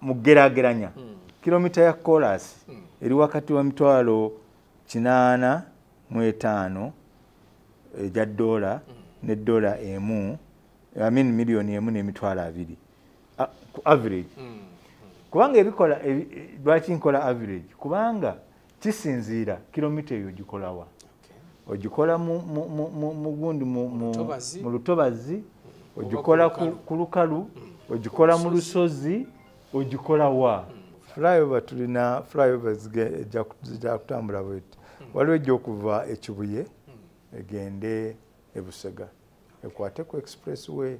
mugerageranya kilomita ya chorus eri wakati wa mitwalo 85 ejja dola ne dola emu milioni emu n'emitwalo 2 ku average kubanga ebikola lwaki nkola average kubanga kisinziira kilomita eyo gikolawa ogikola mu gundi mu lutobazi ogikola ku lukalu ogikola mu lusozi ogikola wa flyover tulina flyovers ejja kutambula bweti waliwo ejja okuva ekibuye egende ebusega ekwate ku expressway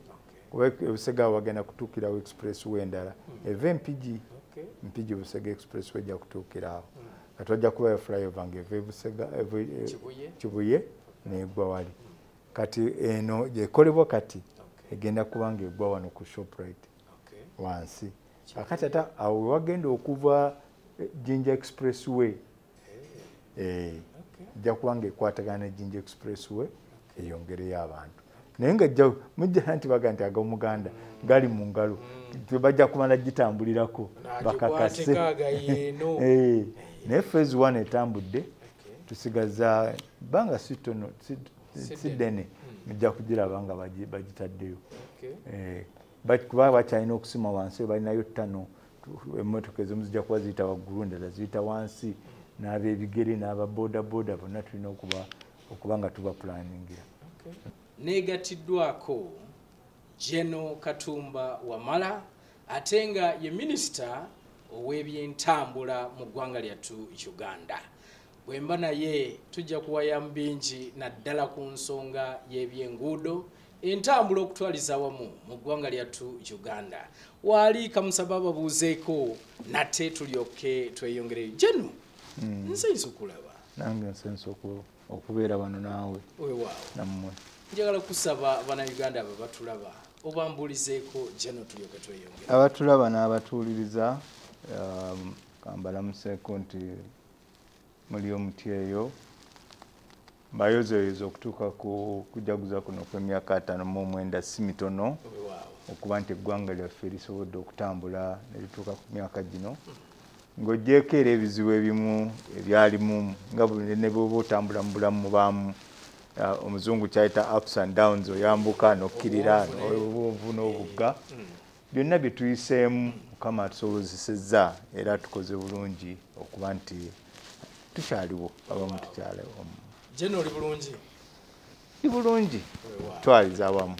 kuba ebusega wagenda kutuukirawo expressway endala eva mpigi busega expressway ejja kutuukirawo kati wajja kubayo flyover ng'eva ebusega kibuye negwa wali kati eno gyekolebwa kati egenda kubanga egwa wano ku Shoprite wansi akati ata awo wagenda okuva Jinja Expressway ejja kubanga ekwatagana ne Jinja Expressway eyongereyo abantu naye nga mujja nti baga nti ag'Omuganda gali mu ngalo tebajja kumala gitambulirako bakakase naye phase 1 etambudde tusigaza banga sitono sidene mujja kugiraba nga bagitaddeyo kuba bakyalina okusima wansi balinayo ttano emmotoka ezimu zijja kuba ziyita waggulu endala ziyita wansi n'ab'ebigere n'ababodaboda bonna tulina okuba nga tuba pulaningira negatiddwako General Katumba Wamala ate nga ye minisita ow'ebyentambula mu ggwanga lyattu Uganda bwemba naye tujja kuwayamu bingi naddala ku nsonga y'ebyenguudo entambula okutwaliza awamu mu ggwanga lyattu Uganda waali kamusaba ababuuzeeko nate tulyoke tweyongereyo Jeno nsinza okulaba nange nsinza okubeera wano naawe weewaawo nammwe njagala kusaba bannayuganda abo batulaba obambulizeeko Jeno tulyoke tweyongere abatulaba n'abatuuliriza kambalamuseeko nti muli omuti eyo mbayozoyoza okutuuka ku kujaguza kuno kw'emyaka 59 si mitono okuba nti eggwanga lyaffe lisobodde okutambula ne lituuka ku myaka gino ng'oggyeko era ebizibu ebimu ebyalimu nga ne bw'oba otambula mu bulamu mubaamu omuzungu kyayita ups and downs oyambuka n'okkirira n'obuvu n'obugga byonna bye tuyiseemu Mukama atusobozesezza era tukoze bulungi okuba nti tukyaliwo abamu tukyaliwo Jeno oli bulungi ndi bulungi twaliza awamu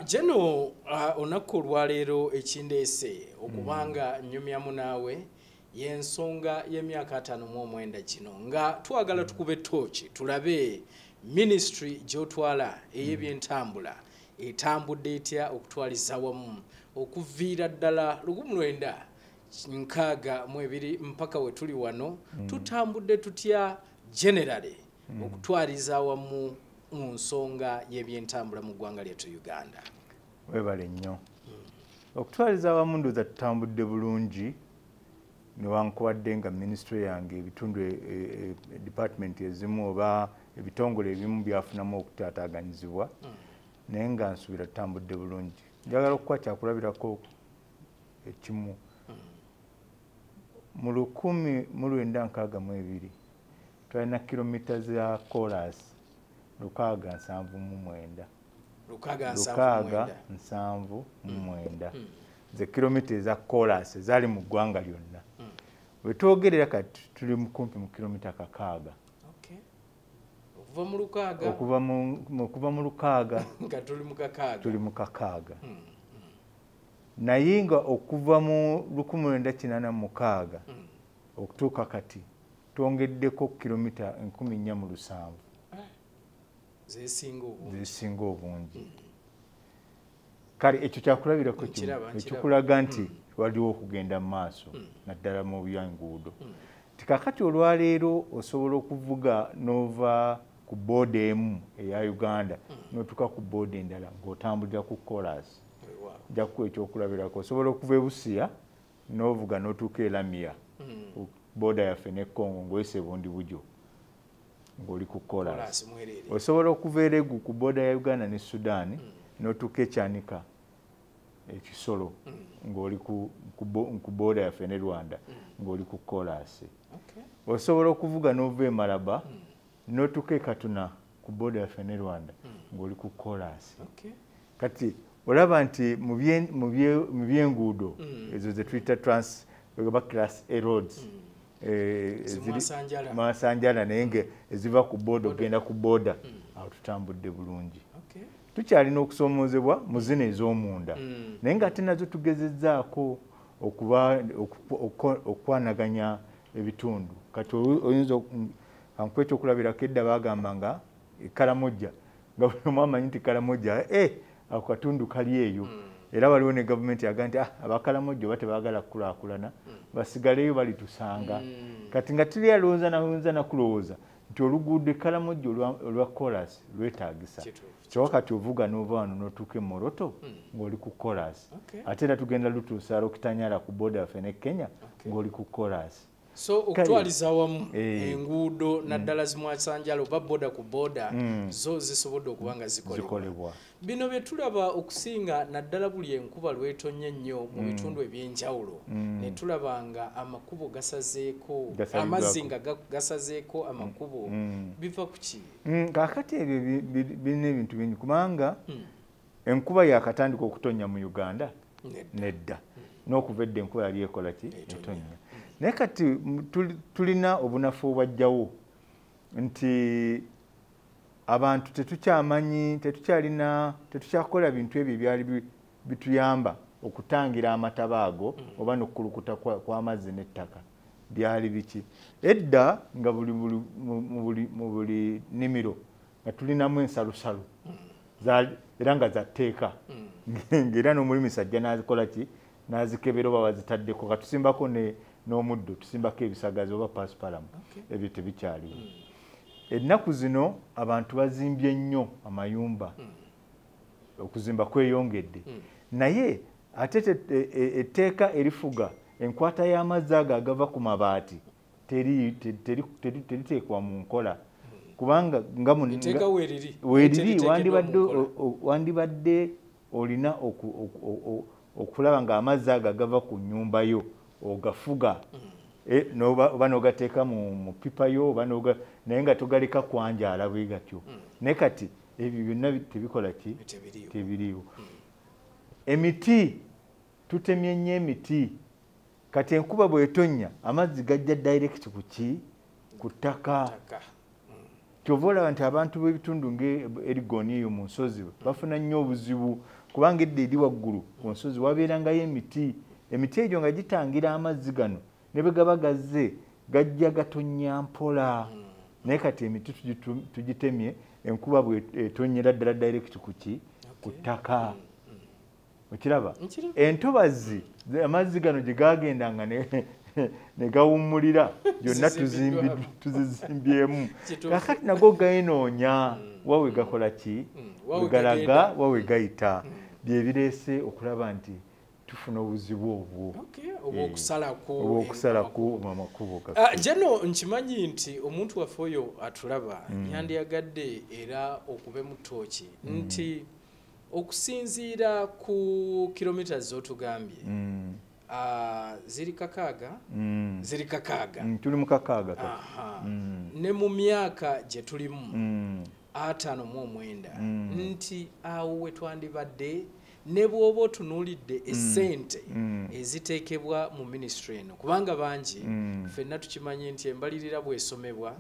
Jeno onakko olwaleero ekindeese okubanga nnyumyamu naawe y'ensonga y'emyaka 59 gino nga twagala tukube tooki tulabe ministry gy'otwala ey'ebyentambula etambudde etya okutwaliza wamu okuviira ddala 1962 mpaka we tuli wano tutambudde tutya generally okutwaliza wamu mu nsonga y'ebyentambula mu ggwanga lyattu Uganda. Webale nnyo okutwaliza awamu ndoza tutambudde bulungi newankubadde nga ministry yange ebitundu department ezimu oba ebitongole ebimu byafunamu okutaataaganyizibwa naye nga nsuubira tutambudde bulungi. Njagala okukuwa kyakulabirako ekimu mu 1962 twalina kilomita za chorus 679 ze kilomita eza chorus zali mu ggwanga lyonna bwe twogerera kati tuli kumpi mu kilomita 600 okuva mu 600 tuli mu 600 naye nga okuva mu 1986 okutuuka kati twongeddeko kilomita 1407 zesinga obungi kale ekyo kyakulabirako ekikulaga nti waliwo okugenda mu maaso naddala mu byanguudo tikakati olwaleero osobola okuvuga nova ku booda emu eya Uganda n'otuuka ku booda endala ng'otambulira ku chorus nja kukuwa ekyokulabirako osobola okuva e Busia n'ovuga n'otuuka e Lamia booda yaffe ne Congo ng'oyise bundi bujo ng'oli ku chorus osobola okuva e Legu ku booda ya Uganda ne Sudan n'otuuka e Kyanika ekisolo ng'oli ku booda yaffe ne Rwanda ng'oli ku koolaasi osobola okuvuga n'ova e Malaba n'otuuka e Katuna ku booda yaffe ne Rwanda ng'oli ku koolaasi kati olaba nti mu by'enguudo ezo ze tuyita class A roads masanjala naye nga eziva ku booda ogenda ku booda awo tutambudde bulungi tukyalina okusoomoozebwa mu zino ez'omunda naye nga ate nazo tugezezzaako okwanaganya ebitundu kati oyinza ankwekyo okulabirako edda bagamba nga Karamojja nga buli omu amanyi nti Karamojja ako katundu kali eyo era waliwo ne gavumenti yaga nti abakalamojja oba tebaagala kukulaakulana basigaleyo balitusanga kati nga tuli alowooza nakulowooza nti oluguudo Kalamojja olwa koolaasi lwetaagisa kyoka kati ovuga n'ova wano n'otuuka e Moroto ng'oli ku koolaasi ate era tugenda lutuusa Lokitanyala ku booda yaffe ne Kenya ng'oli ku koolaasi so okutwaliza awamu enguudo naddala zimwasanjala oba booda ku booda zo zisobodde okuba nga zikolebwa bino bye tulaba okusinga naddala buli enkuba lwetonya ennyo mu bitundu eby'enjawulo ne tulaba nga amakubo gasazeeko amazzi nga gasazeeko amakubo biva ku ki kaakati ebyo birina ebintu bingi kubanga enkuba yakatandika okutonya mu Uganda nedda n'okuva edda enkuba yali ekola ki etonya naye kati tulina obunafu obwajjawo nti abantu tetukyakola bintu ebyo byali bituyamba okutangira amataba ago oba n'okukulukuta kw'amazzi n'ettaka byali biki edda nga mu buli nnimiro nga tulinamu ensalusalu era nga zatteeka ng'era n'omulimisa ajja n'azikola ki n'azikebera oba bazitaddeko katusimbako n'omuddo tusimbako ebisagazi oba pasipalamu ebyo tebikyaliwo ennaku zino abantu bazimbye nnyo amayumba okuzimba kweyongedde naye ate etteeka erifuga enkwata y'amazzi ago agava ku mabaati teriteekwa mu nkola kubanga weeriri wandibadde olina okulaba nga amazzi ago agava ku nnyumba yo ogafuga oba n'ogateeka mu pipa yo naye nga togaleka kwanjala bwe gatyo naye kati ebyo byonna tebikola ki tebiriiwo emiti tutemye nnyo emiti kati enkuba bw'etonnya amazzi gajja direct ku ttaka kyova olaba nti abantu b'ebitundu ng'Erigoni eyo mu nsozi bafuna nnyo obuzibu kubanga edda eri waggulu ku nsozi wabeerangayo emiti egyo nga gitangira amazzi gano ne bwe gaba gazze gajja gatonnya mpola naye kati emiti tugitemye enkuba bw'etonyera ddala direct ku ttaka okiraba entobazi amazzi gano gye gagendanga ne gawummulira byonna tuzizimbyemu kakati nago gayenoonya wa we gakola ki we galaga wa we gayita bye bireese okulaba nti tufuna obuzibu obwo obwokusalako amakubo jano nkimanyi nti omuntu waffe oyo atulaba yandiyagadde era okube mu ttooki nti okusinziira ku kilomita z'otugambye ziri kakaaga tuli mu kakaaga ne mu myaka gye tulimu 59 nti awo we twandibadde ne bw'oba otunuulidde essente eziteekebwa mu minisitule eno kubanga bangi ffenna tukimanyi nti embalirira bw'esomebwa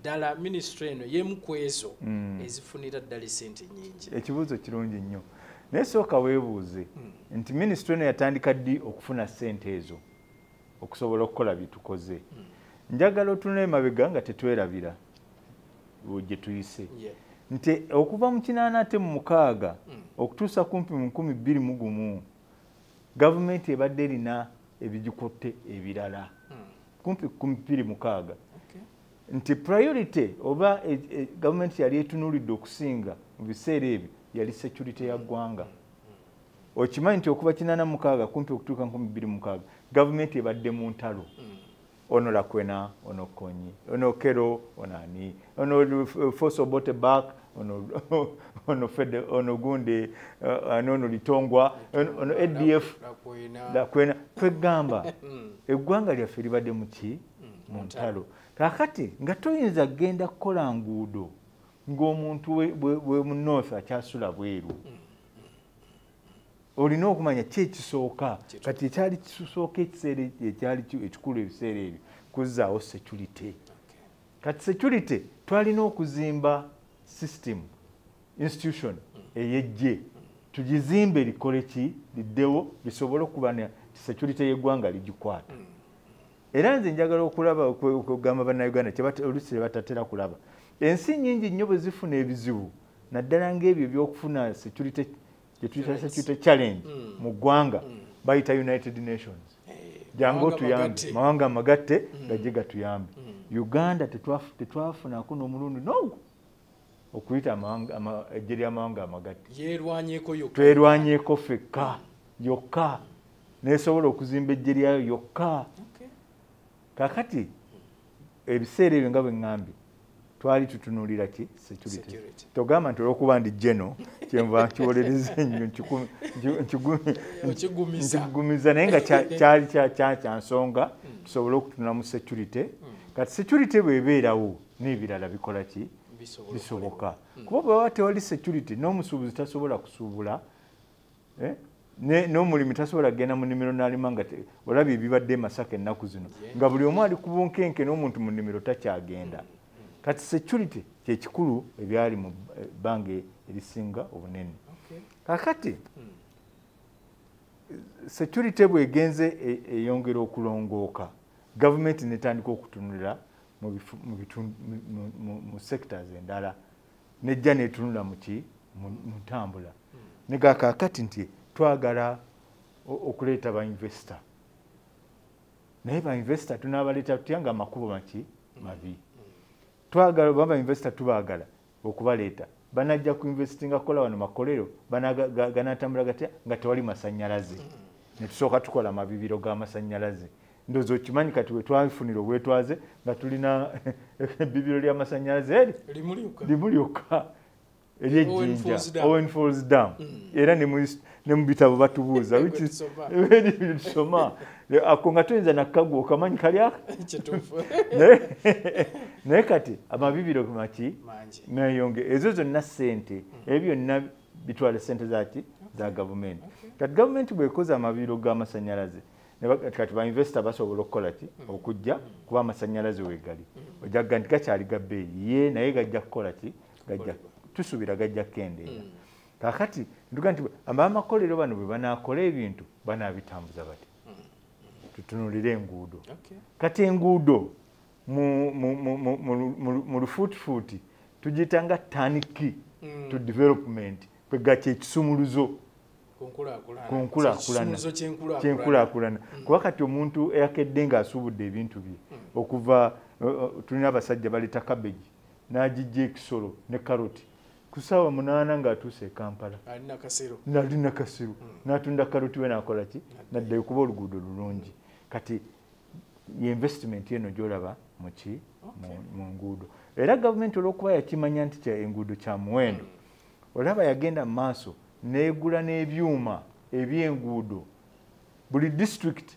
ddala minisitule eno y'emu ku ezo ezifunira ddala essente nnyingi ekibuuzo kirungi nnyo naye sooka weebuuze nti minisitule eno yatandika ddi okufuna ssente ezo okusobola okukola bye tukoze njagala otunula emabega nga tetwerabira gye tuyise nti okuva mu 86 okutuusa kumpi mu 2021 gavumenti ebadde erina ebigikotte ebirala kumpi 26 nti priority oba gavumenti yali etunuulidde okusinga mu biseera ebyo yali security ya ggwanga okimanyi nti okuva 86 kumpi okutuuka 2026 gavumenti ebadde mu ntalo ono Lakwena ono Konyi ono Kero onani ono Force Obote back ono gundi anono litongwa ono ADF lakwena twegamba eggwanga lyaffe libadde muki mu ntalo kakati nga toyinza genda kukola nguudo ng'omuntu bwe mu north akyasula bweru olina okumanya ki ekisooka kati ekyali kisooka ekiseera ekyali ekikulu ebiseera ebyo kuzzaawo security kati security twalina okuzimba system institution ey'eggye tugizimbe likole ki liddewo lisobole okuba ne security y'eggwanga ligikwata era nze njagala okulaba okugamba bannayuganda oluusi batatera kulaba ensi nnyingi nnyo bwe zifuna ebizibu naddala ng'ebyo ebyokufuna security gyetuyita security challenge mu ggwanga bayita United Nations jangu otuyambe mawanga amagatte gajje gatuyambe Uganda tetwafunako n'omulundi n'ogwo okuyita eggye ly'amawanga amagatte twerwanyeeko ffekka yokka nesobola okuzimba eggye lyayo yokka kakati ebiseera ebyo nga bwe ŋŋambye twali tutunuulira ki security togamba nti olwokuba ndi geno kyenva nkiwolereza ennyo nkigumiza naye nga kyali kyansonga tusobole okutunula mu security kati security bwebeerawo n'ebirala bikola ki bisoboka kuba bweba tewali security n'omusuubuzi tasobola kusuubula n'omulimi tasobola kugenda mu nnimiro n'alima nga olabye ebibadde e Masaka ennaku zino nga buli omu ali ku bunkenke n'omuntu mu nnimiro takyagenda kati security kyekikulu ebyali mu bbanga erisinga obunene kakati security bwegenze eyongera okulongooka gavumenti netandika okutunulira mu sectors endala nejja netunula mu ntambula negakakati nti twagala okuleeta bainvestor naye bainvestor tunaabaleeta tutya nga amakubo mabi twagala oba bainvestor tubaagala okubaleeta banajja kuinvestinga kukola wano makolero ganatambula gatya nga tewali masannyalaze netusooka tukola mabibiro g'amasannyalaze ndowooza okimanyi kati we twafunira obwetwaze nga tulina ebibiro ly'amasannyalaze limu lyokka ery'ejjinja Owen Falls Dam era ne mu bitabo batubuuza tusoma ako nga toyinza nakagwa okamanyi kali aka naye kati amabibiro maki nayonge ezo zonna ssente ebyo byonna bitwala ssente zaki za gavumenti kati gavumenti bwekoze amabibiro g'amasannyalaze kati bainvestor basobola okukola ki okujja kuba amasannyalaze wegali ojaga nti gakyali gabbeeyi ye naye gajja kukola ki tusuubira gajja kukendeera kakati ntuga nti amakolero bano bwe banaakola ebintu banaabitambuza bati tutunulire enguudo kati enguudo mu lufuutifuuti tugiyita nga taniki to development kwegakyo ekisumuluzo ku nkulaakulana kuba kati omuntu eyakedde ng'asuubudde ebintu bye okuva tulina abasajja baleta kabeji n'agijja ekisolo ne karoti ku ssaawa 8 ng'atuuse e Kampala nalina kasiru n'atunda karoti we n'akola ki naddayo kuba oluguudo lulungi kati investment eno gy'olaba mu nguudo era gavumenti olw'okuba yakimanya nti enguudo kya muwendo olaba yagenda mu maaso neegula n'ebyuma eby'enguudo buli district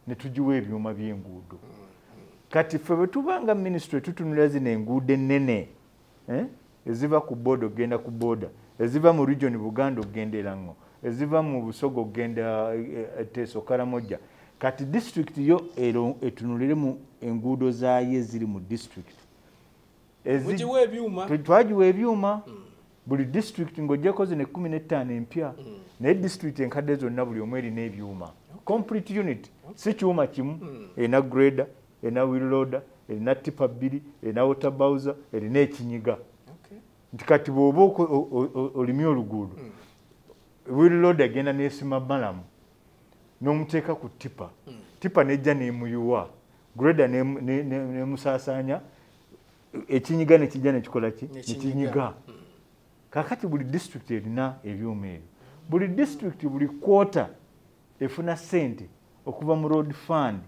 ne tugiwa ebyuma by'enguudo kati ffe bwe tubanga ministry tutunulira zino enguudo ennene eziva ku booda okgenda ku booda eziva mu region Buganda okgenda Erango eziva mu Busoga okgenda Teso Karamoja kati district yo etunulire mu enguudo zaayo eziri mu district twagiwa ebyuma buli district ng'ojjako zino 15 empya naye district enkadde zonna buli omu erina ebyuma complete unit si kyuma kimu erina grader erina wheel loader erina tipa 2 erina water bowser erina ekinyiga nti kati bw'oba olimye oluguudo wheel loader agenda n'esima malamu n'omuteeka ku tipa nejja n'emuyuwa grader n'emusaasaanya ekinyiga nekijja nekikola ki nekinyiga kakati buli district erina ebyuma ebyo buli district buli kwota efuna ssente okuva mu road fund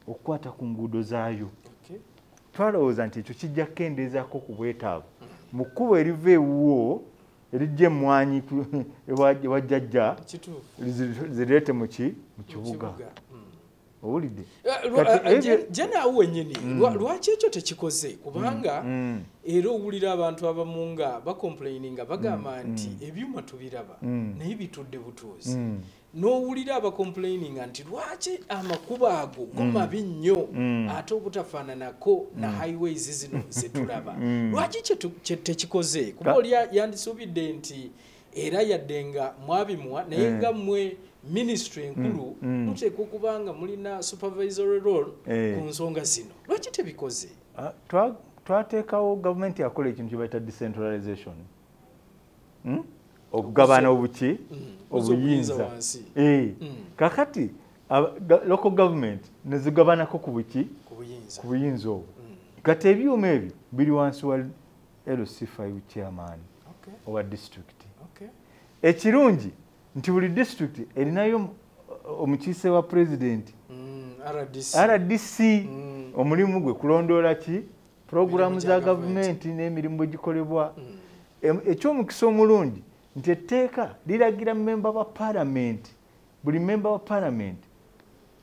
okukwata ku nguudo zaayo twalowooza nti ekyo kijja kukendeezaako ku bwetaavu mu kkubo eriva ewuwo erijja emmwanyi ewajjajja zireete mu kibuga owulidde je naawe wennyini lwaki ekyo tekikoze kubanga era owulira abantu abamu nga bacomplaininga bagamba nti ebyuma tubiraba naye bitudde butuuzi n'owulira abacomplaininga nti lwaki amakubo ago go mabi nnyo ate obutafaananako na highways zino zetulaba lwaki tekikoze kuba oli yandisuubidde nti era yadde nga mwabimuwa naye nga mmwe ministry enkulu muteeka okuba nga mulina supervisory role ku nsonga zino lwaki tebikoze twateekawo gavumenti yakola ekintu kye bayita decentralization okugabana obuki obuyinza kakati local government nezigabanako ku buyinza obwo kati ebyuma ebyo biri wansi wa LC5 chairman owa district ekirungi nti buli district erinayo omukiise wa president RDC omulimu gwe kulondoola ki programu za gavumenti n'emirimu bwe gikolebwa ekyomukisa omulungi nti etteeka liragira memba wa parliament buli memba wa parliament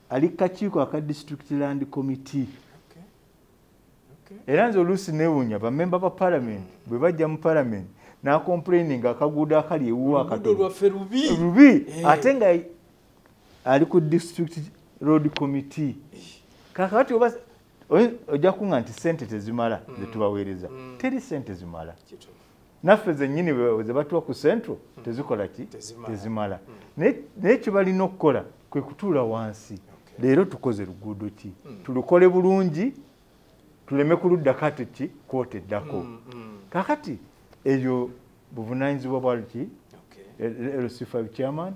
ali kakiiko aka district land committee era nze oluusi neewuunya bamemba ba parliament bwe bajja mu parliament n'acomplaining akaguudo akali ewuwo akatono rubi ate nga ali ku district road committee kakati ojja kunga nti sente tezimala zetubaweereza teri sente zimala naffe zennyini ze batuwa ku central tezikola ki tezimala naye kye balina okukola kwe kutuula wansi leero tukoze luguudo ki tulukole bulungi tuleme kuluddako ate ki kwoteddako kakati eyo buvunaanyizibwa bwaki LC5 chairman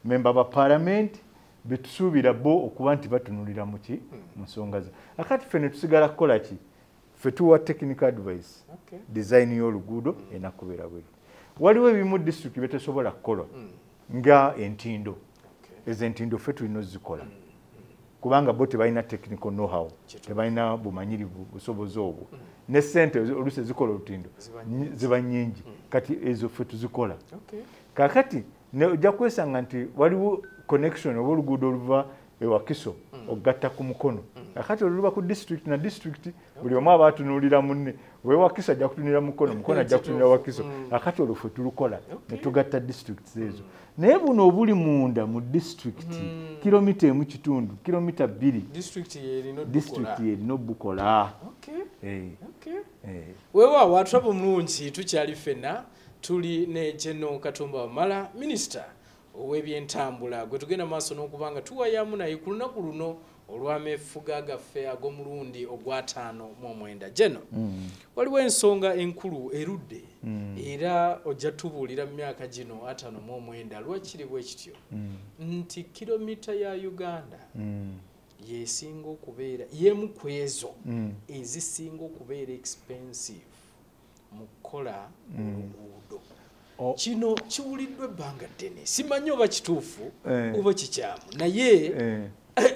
member ba parliament betusuubira bo okuba nti batunulira muki mu nsonga ze akati ffe ne tusigala kukola ki ffe tuwa technical advice design y'oluguudo enakubeera bwe waliwo ebimu district betesobola kukola nga entindo ezo entindo ffe tulina ozikola kubanga bo tebalina technical know-how tebalina bumanyirivu busobozi obwo ne sente oluusi zikola olutindo ziba nnyingi kati ezo ffe tuzikola kakati ojja kwesanga nti waliwo connection oba oluguudo oluva ewakiso okugatta ku mukono kakati oluba ku district na district buli omu aba atunuulira munne wewakiso ajja kutunulira mukono ajja kutunulira wakiso kakati olwo ffe tulukola ne tugatta districts ezo naye buno obuli munda mu district kilomita emu kitundu kilomita 2 district yerina obukola weewaawo atulaba omulungi tukyali ffenna tuli ne General Katumba Wamala minisita ow'ebyentambula gwe tugenda maaso n'okubanga tuwayamu naye ku lunaku luno olw'ameefuga gaffe ag'omulundi ogwa59 General waliwo ensonga enkulu erudde era ojja tubuulira mu myaka gino 59 lwakiri bwe kityo nti kilomita ya Uganda yesinga okubeera yemu ku ezo ezisinga okubeera expensive mu kukola oluguudo kino kiwuliddwa ebbanga ddene simanyi oba kituufu oba kikyamu naye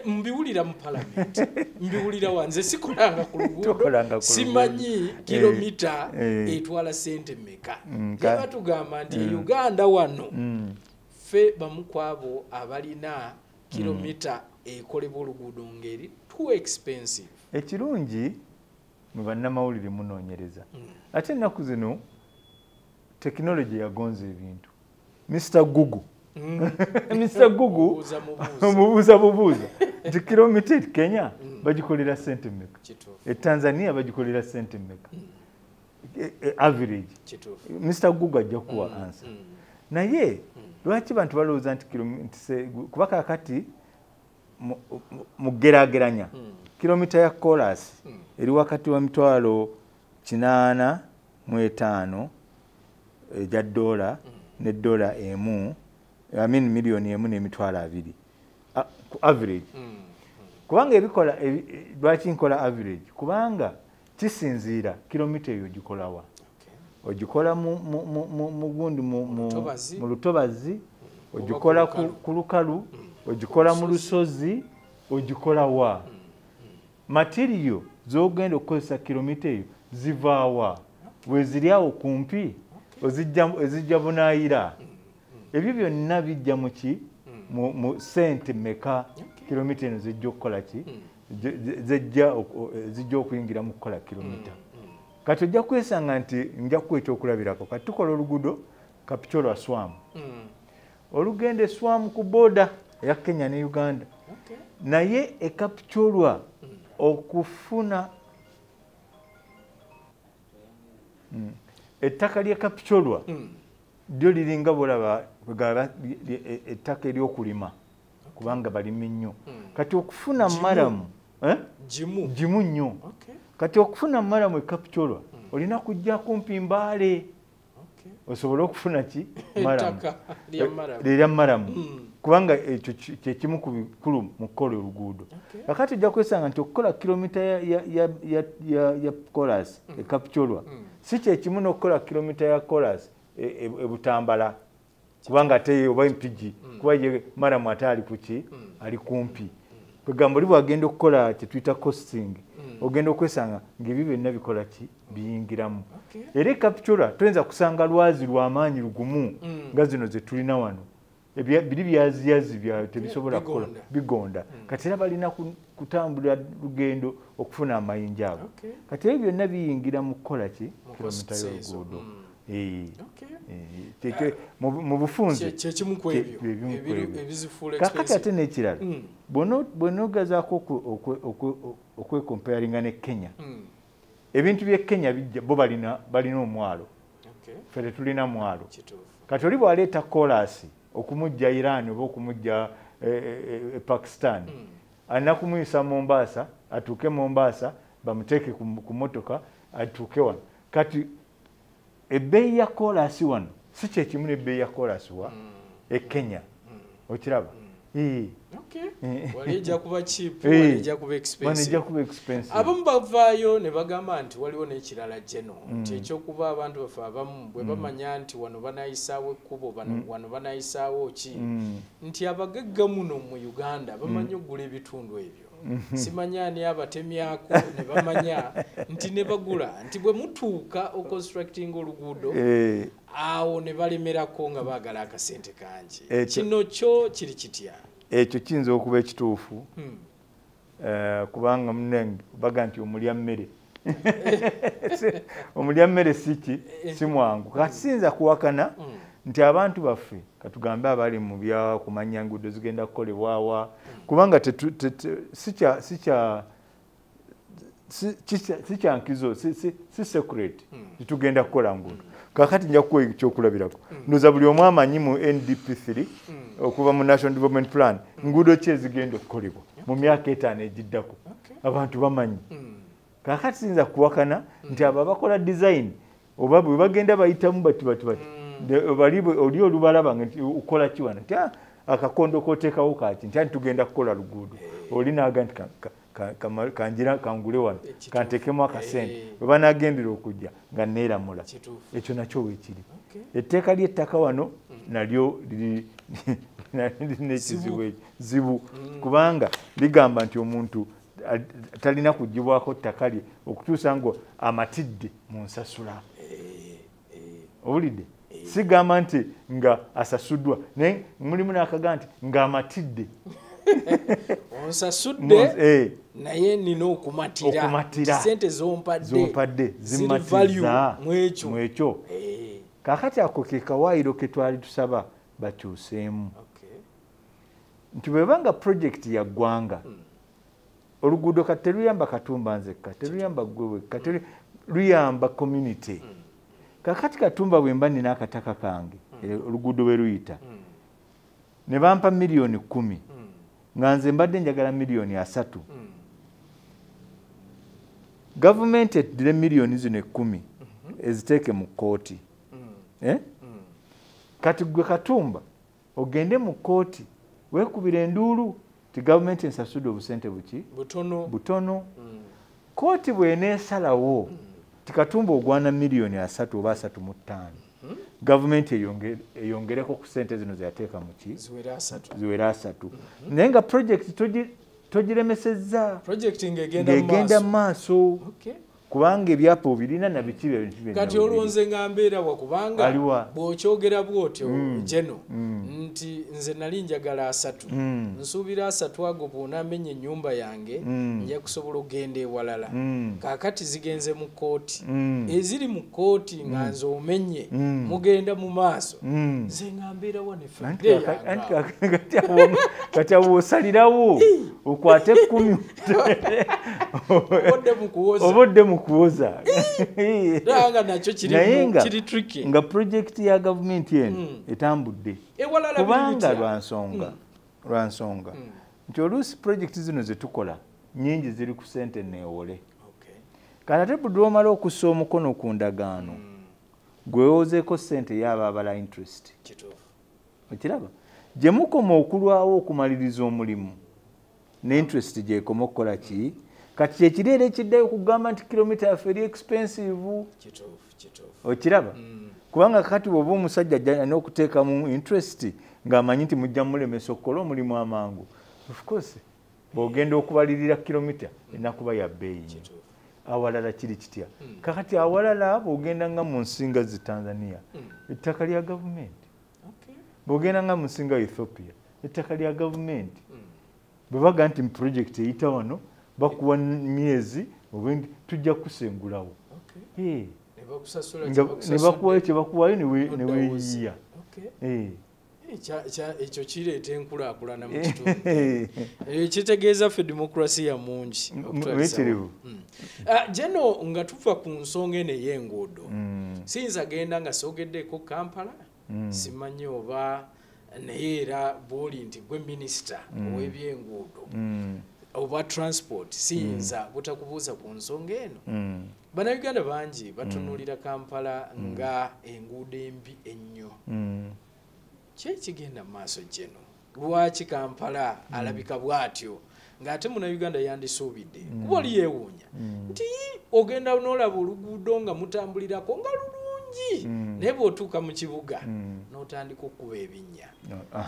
mbiwulira mu palamenti mbiwulira wanze sikolanga ku luguudo simanyi kilomita etwala sente mmeka yaba tugamba nti Uganda wano ffe bamu kwabo abalina kilomita ekolebwa oluguudo ngeri too expensive ekirungi mu bannamawulire munoonyereza ate ennaku zino tekinologi yagonza ebintu Mr. Google Mr. Google mubuuza nti kilomita Kenya bagikolera sente mmeka Tanzania bagikolera sente mmeka average Mr. Google ajja kuwa answer naye lwaki bantu balowooza nti kilomita kuba kakati mugerageranya kilomita ya chorus eri wakati wa $885 ejja dola ne dola emu milioni emu n'emitwalo 2 ku average kubanga ebikola lwaki nkola average kubanga kisinziira kilomita eyo ogikolawa ogikola mu gundi mu lutobazi ogikola ku lukalu ogikola mu lusozi ogikola wa material z'ogenda okukozesa kilomita eyo zivaawa weziryawo kumpi ozijja bunaayira ebyo byonna bijja muki mu sente meka kilomita eno zijja okukola ki zijja okuyingira mu kukola kilomita kati ojja kwesanga nti nja kukweta okulabirako kati tukola oluguudo Kapchorwa Swamu olugenda Swamu ku booda eya Kenya ne Uganda naye Kapchorwa okufuna ettaka lya Kapchorwa lyo liringa bolaba ettaka ery'okulima kubanga balimi nnyo kati okufuna maramu jimu nnyo kati okufuna maramu Kapchorwa olina kujja kumpi Mbale osobola okufuna ki maramu lya maramu kubanga ekyo kyekimu ku bikulu mu kukola oluguudo kakati ojja kwesanga nti okukola kilomita ya kolas Kapchorwa si kyekimu n'okukola kilomita ya kolas Butambala kubanga ate oba Mpigi kuba ye maramu ate ali kuki ali kumpi kwegamba oli bwagenda okukola kye tuyita costing ogenda okwesanga ng'ebyo byonna bikola ki biyingiramu era Kapchorwa tuyinza kusanga lwazi lw'amaanyi lugumu nga zino ze tulina wano biri byaziyazi bya tebisobola kukola bigonda kati era balina kutambula lugendo okufuna amayinja ago kati ebyo byonna biyingira mu kukola ki kilomita y'oluguudo mu bufunze kyekimu ku ebyo ebizifuula kakati ate n'ekirala bw'onoogezaako okwekomparinga ne Kenya ebintu by'e Kenya bo balina omwalo ffe tetulina mwalo kati oli bw'aleeta kolasi okumujja Iran oba okumujja Pakistan alina kumuyisa Mombasa atuuke Mombasa bamuteeke ku motoka atuuke wano kati ebbeeyi ya kolasi wano si kyekimu n'ebbeeyi ya kolasi wa Kenya okiraba walijja kuba cheap walijja kuba expensive abamu bavaayo ne bagamba nti waliwo n'ekirala Geno nti ekyokuba abantu bafe abamu bwe bamanya nti wano banayisaawo ekkubo wano banayisaawo ki nti abagagga muno mu Uganda bamanyi okugula ebitundu ebyo simanya ani abatemyako ne bamanya nti ne bagula nti bwe mutuuka oconstructing oluguudo awo ne balemerako nga baagala akasente kangi kino kyo kiri kitya ekyo kiyinza okuba ekituufu kubanga munenge baga nti omulya mmere omulya mmere si mwangu kati siyinza kuwakana nti abantu baffe katugambe abali mu bya kumanya nguudo zigenda kukolebwawa kubanga si kyankizo si secret titugenda kukola nguudo kakati nja kuwa ekyokulabirako ndoza buli omu amanyi mu NDP3 okuva mu National Development Plan nguudo ki ezigenda okukolebwa mu myaka 5 egiddako abantu bamanyi kakati siyinza kuwakana nti abo abakola design oba bwe bagenda bayitamu bati oli olubalaba nti ukola kiwana nti akakondo koteekawo kaki nti tugenda kukola luguudo oli naaga nti kanjira kangule wano kantekemu akasente bwe banagendera okujja nga neeramula ekyo nakyo weekiri etteeka ly'ettaka wano nalyo lirina ekizibu kubanga ligamba nti omuntu talina kugibwako ttaka lye okutuusa ngo amatidde mu nsasula owulidde sigamba nti nga asasuddwa mulimu n'akaga nti ng'amatidde onsasudde naye nina okumatira sente zompadde zimatiza mwekyo kakati ako ke kawaayiro ke twali tusaba bakyuseemu nti bwebanga projekiti ya ggwanga oluguudo kati teruyamba Katumba nzekka teruyamba gwewe kati luyamba community kakati Katumba bwemba nina akataka kange oluguudo bwe luyita ne bampa miliyoni 10 nga nze mbadde njagala miliyoni 3 gavumenti eddire miliyoni zino 10 eziteeke mu kooti kati gwe Katumba ogende mu kooti weekubira enduulu ti gavumenti ensasudde obusente butono kooti bw'eneesalawo ti Katumba ogwana miliyoni 3 oba 3.5 gavumenti eyongereko ku sente zino zeyateeka mu ki ziwera 3 naye nga projekiti togiremesezza ng'egenda mu maaso kubanga ebyapa obirina nabiki kati olwonze nga mbeera wakubanga bw'okyogera bw'otyo Jeno nti nze nali njagala 3 nsuubira 3 ago bw'onaamenya ennyumba yange nja kusobola okugenda ewalala kaakati zigenze mu kkooti eziri mu kkooti nga nze omenye mugenda mu maaso nze nga mbeera wane kati abo osalirawo okwate 10 obodde mu kuwoza nga projekiti ya gavumenti eno etambudde kubanga lwansonga nti oluusi projekiti zino zetukola nyingi ziri ku sente neewole kati ate budi omala okussa omukono ku ndagaano gwewozeeko sente yaaba abala interest okiraba gye mukoma okulwawo okumaliriza omulimu ne interest gyekoma okukola ki kati kyekiriere ekiddayo kugamba nti kilomita yaffe eri expensive okiraba kubanga kati bwoba omusajja alina okuteekamu interest ng'amanyi nti mujja mulemesa okukola omulimu amangu of course bw'ogenda okubalirira kilomita enakuba ya bbeeyi awalala kiri kitya kakati awalala bw'ogenda nga mu nsinga zi Tanzania ettaka lya gavumenti bw'ogenda nga mu nsinga Ethiopia ettaka lya gavumenti bwe baga nti project eyita wano bakuwa myezi obendi tujja kusengulawo ne bakuwayo kye bakuwayo ne weeyiya ekyo kireeta enkulaakulana mu kitundu kitegeeza ffe demokrasiya mungi Jeno nga tuva ku nsonga eno ey'enguudo siyinza genda nga soogeddeeko Kampala simanyi oba naye era bw'oli nti gwe minisita ow'ebyenguudo oba transport siyinza butakubuuza ku nsonga eno bannayuganda bangi batunuulira Kampala nga enguudo embi ennyo kyekigenda mu maaso Jeno lwaki Kampala alabika bw'atyo ng'ate munnayuganda yandisuubidde kuba oli yeewuunya nti ogenda n'olaba oluguudo nga mutambulirako nga lulungi naye bw'otuuka mu kibuga n'otandika okuba ebinnya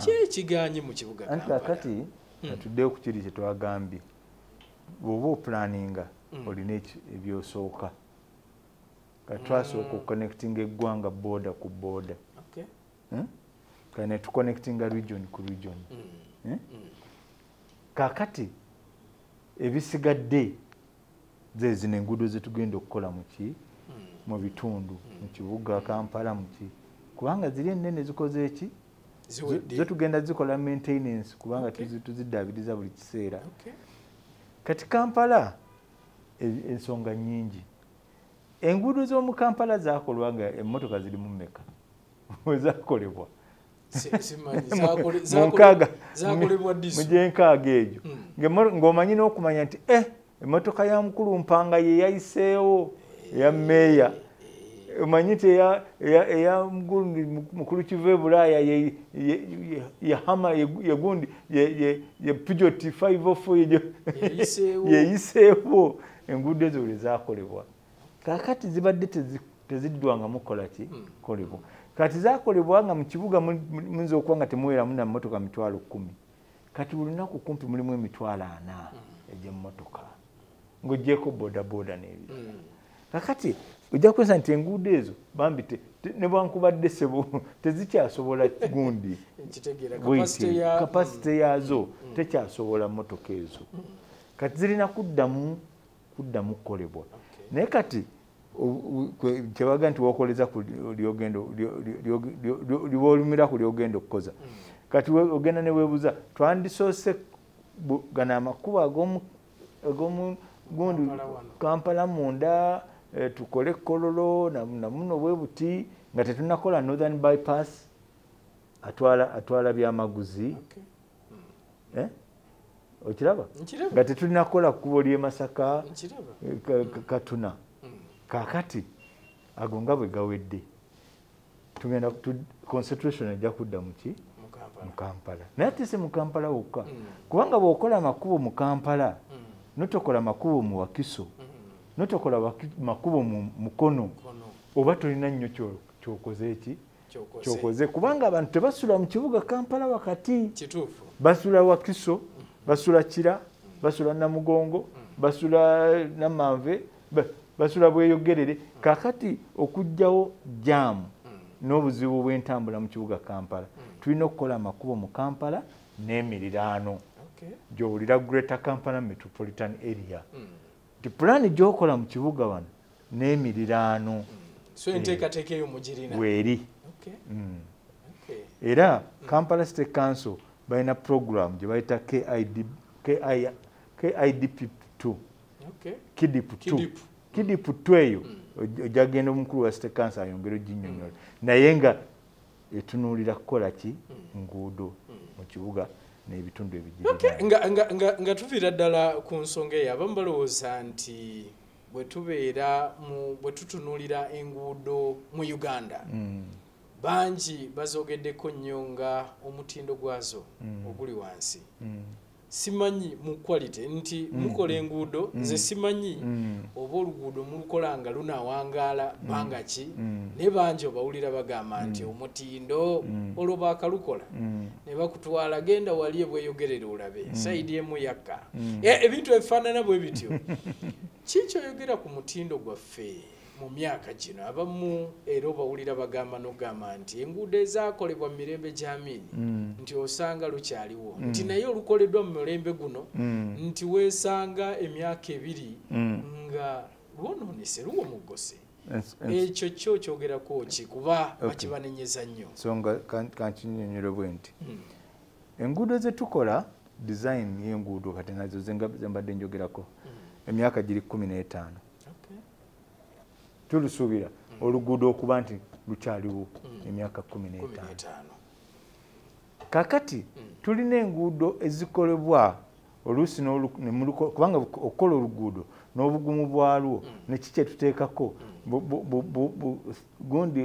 kyekiganye mu kibuga Kampala kati atuddeyo ku kiri kye twagambye bw'oba opulaninga olina ebyosooka kati twasooka okuconnectinga eggwanga booda ku booda kane tuconnectinga region ku region kakati ebisigadde zezino enguudo zetugenda okukola mu bitundu mu kibuga Kampala muki kubanga ziri ennene zikoze eki zetugenda zikola maintenance kubanga tuziddaabiriza buli kiseera kati Kampala ensonga nyingi enguudo z'omu Kampala zaakolwa nga emmotoka ziri mu mmeka wezakolebwa mugyenkaaga egyo ng'omanyi n'okumanya nti emmotoka ya mukulu mpanga ye yayiseewo eya meeya omanyi nti eya mukulu kiva e Bulaaya yahama yegundi ye Peugeot 504 yeyiseewo enguudo ezo bwe zaakolebwa kaakati zibadde teziddwangamu kukola ki kolebwa kati zaakolebwa nga mu kibuga muyinza okuba nga temuweramu na mmotoka 10,000 kati buli lunaku kumpi mulimu 40,000 egy'emmotoka ng'oggyeko bodaboda n'ebirala kakati ojja kuwesa nti enguudo ezo bambi ne bwankubadde sebo tezikyasobola gundi kapasite yaazo tekyasobola mmotoka ezo kati zirina kuddamu kukolebwa naye kati kyebaga nti wokoleza liwolumira ku lyogenda okukoza kati ogenda ne weebuuza twandisoose gana amakubo ag'omu gundi Kampala munda tukole Kololo namuno bwe buti nga tetunakola Northern bypass atwala byamaguzi okiraba nga tetunakola kkubo ly'e Masaka Katuna kakati ago nga bwe gawedde tugenda concentration ejja kudda mu Kampala naye ate si mu Kampala wokka kubanga bw'okola makubo mu Kampala notokola makubo mu Wakiso notokola makubo mu Mukono oba tolina nnyo kyokoze eki kyokoze kubanga abantu tebasula mu kibuga Kampala wakati basula Wakiso basula Kira basula Namugongo basula Namanve basula bweyogerere kakati okujjawo jaamu n'obuzibu bw'entambula mu kibuga Kampala tulina okukola amakubo mu Kampala n'emiriraano gy'owulira Greater Kampala Metropolitan Area ti pulaani gy'okola mu kibuga wano n'emiriraano so enteekateeka eyo mugirina weeri era Kampala State Council balina program gye bayita KIDP2 KIDP2 eyo ojagenda omukulu wa State Council ayongera oginnyonnyola naye nga etunuulira kukola ki nguudo mu kibuga n'ebitundu ebigirira nga tuviira ddala ku nsonga eyo abamu balowooza nti bwe tutunuulira enguudo mu Uganda bangi bazogeddeko nnyo nga omutindo gwazo oguli wansi simanyi mu quality nti mukola enguudo nze simanyi oba oluguudo mulukola nga lunawangaala banga ki ne bangi obawulira bagamba nti omutindo olwo baakalukola ne bakutwala genda wali ebweyogerera olabe saidi emu yakka ebintu ebifaanana bwe bityo kikyoyogera ku mutindo gwaffe mu myaka gino abamu era obawulira bagamba n'ogamba nti enguudo ezaakolebwa mu mirembe gy'Amini nti osanga lukyaliwo nti naye olukoleddwa mu mulembe guno nti weesanga emyaka ebiri nga lwonoonese luwomugose ekyo kyo kyogerako ki kuba bakibanenyeza nnyo nsonga kankinyonyole bwe nti enguudo ze tukola design y'enguudo kati nazo zembadde njogerako emyaka giri 15 tulusuubira oluguudo okuba nti lukyaliwo emyaka 15 kakati tulina enguudo ezikolebwa oluusi kubanga okukola oluguudo n'obugumu bwalwo nekiki kyetuteekako gundi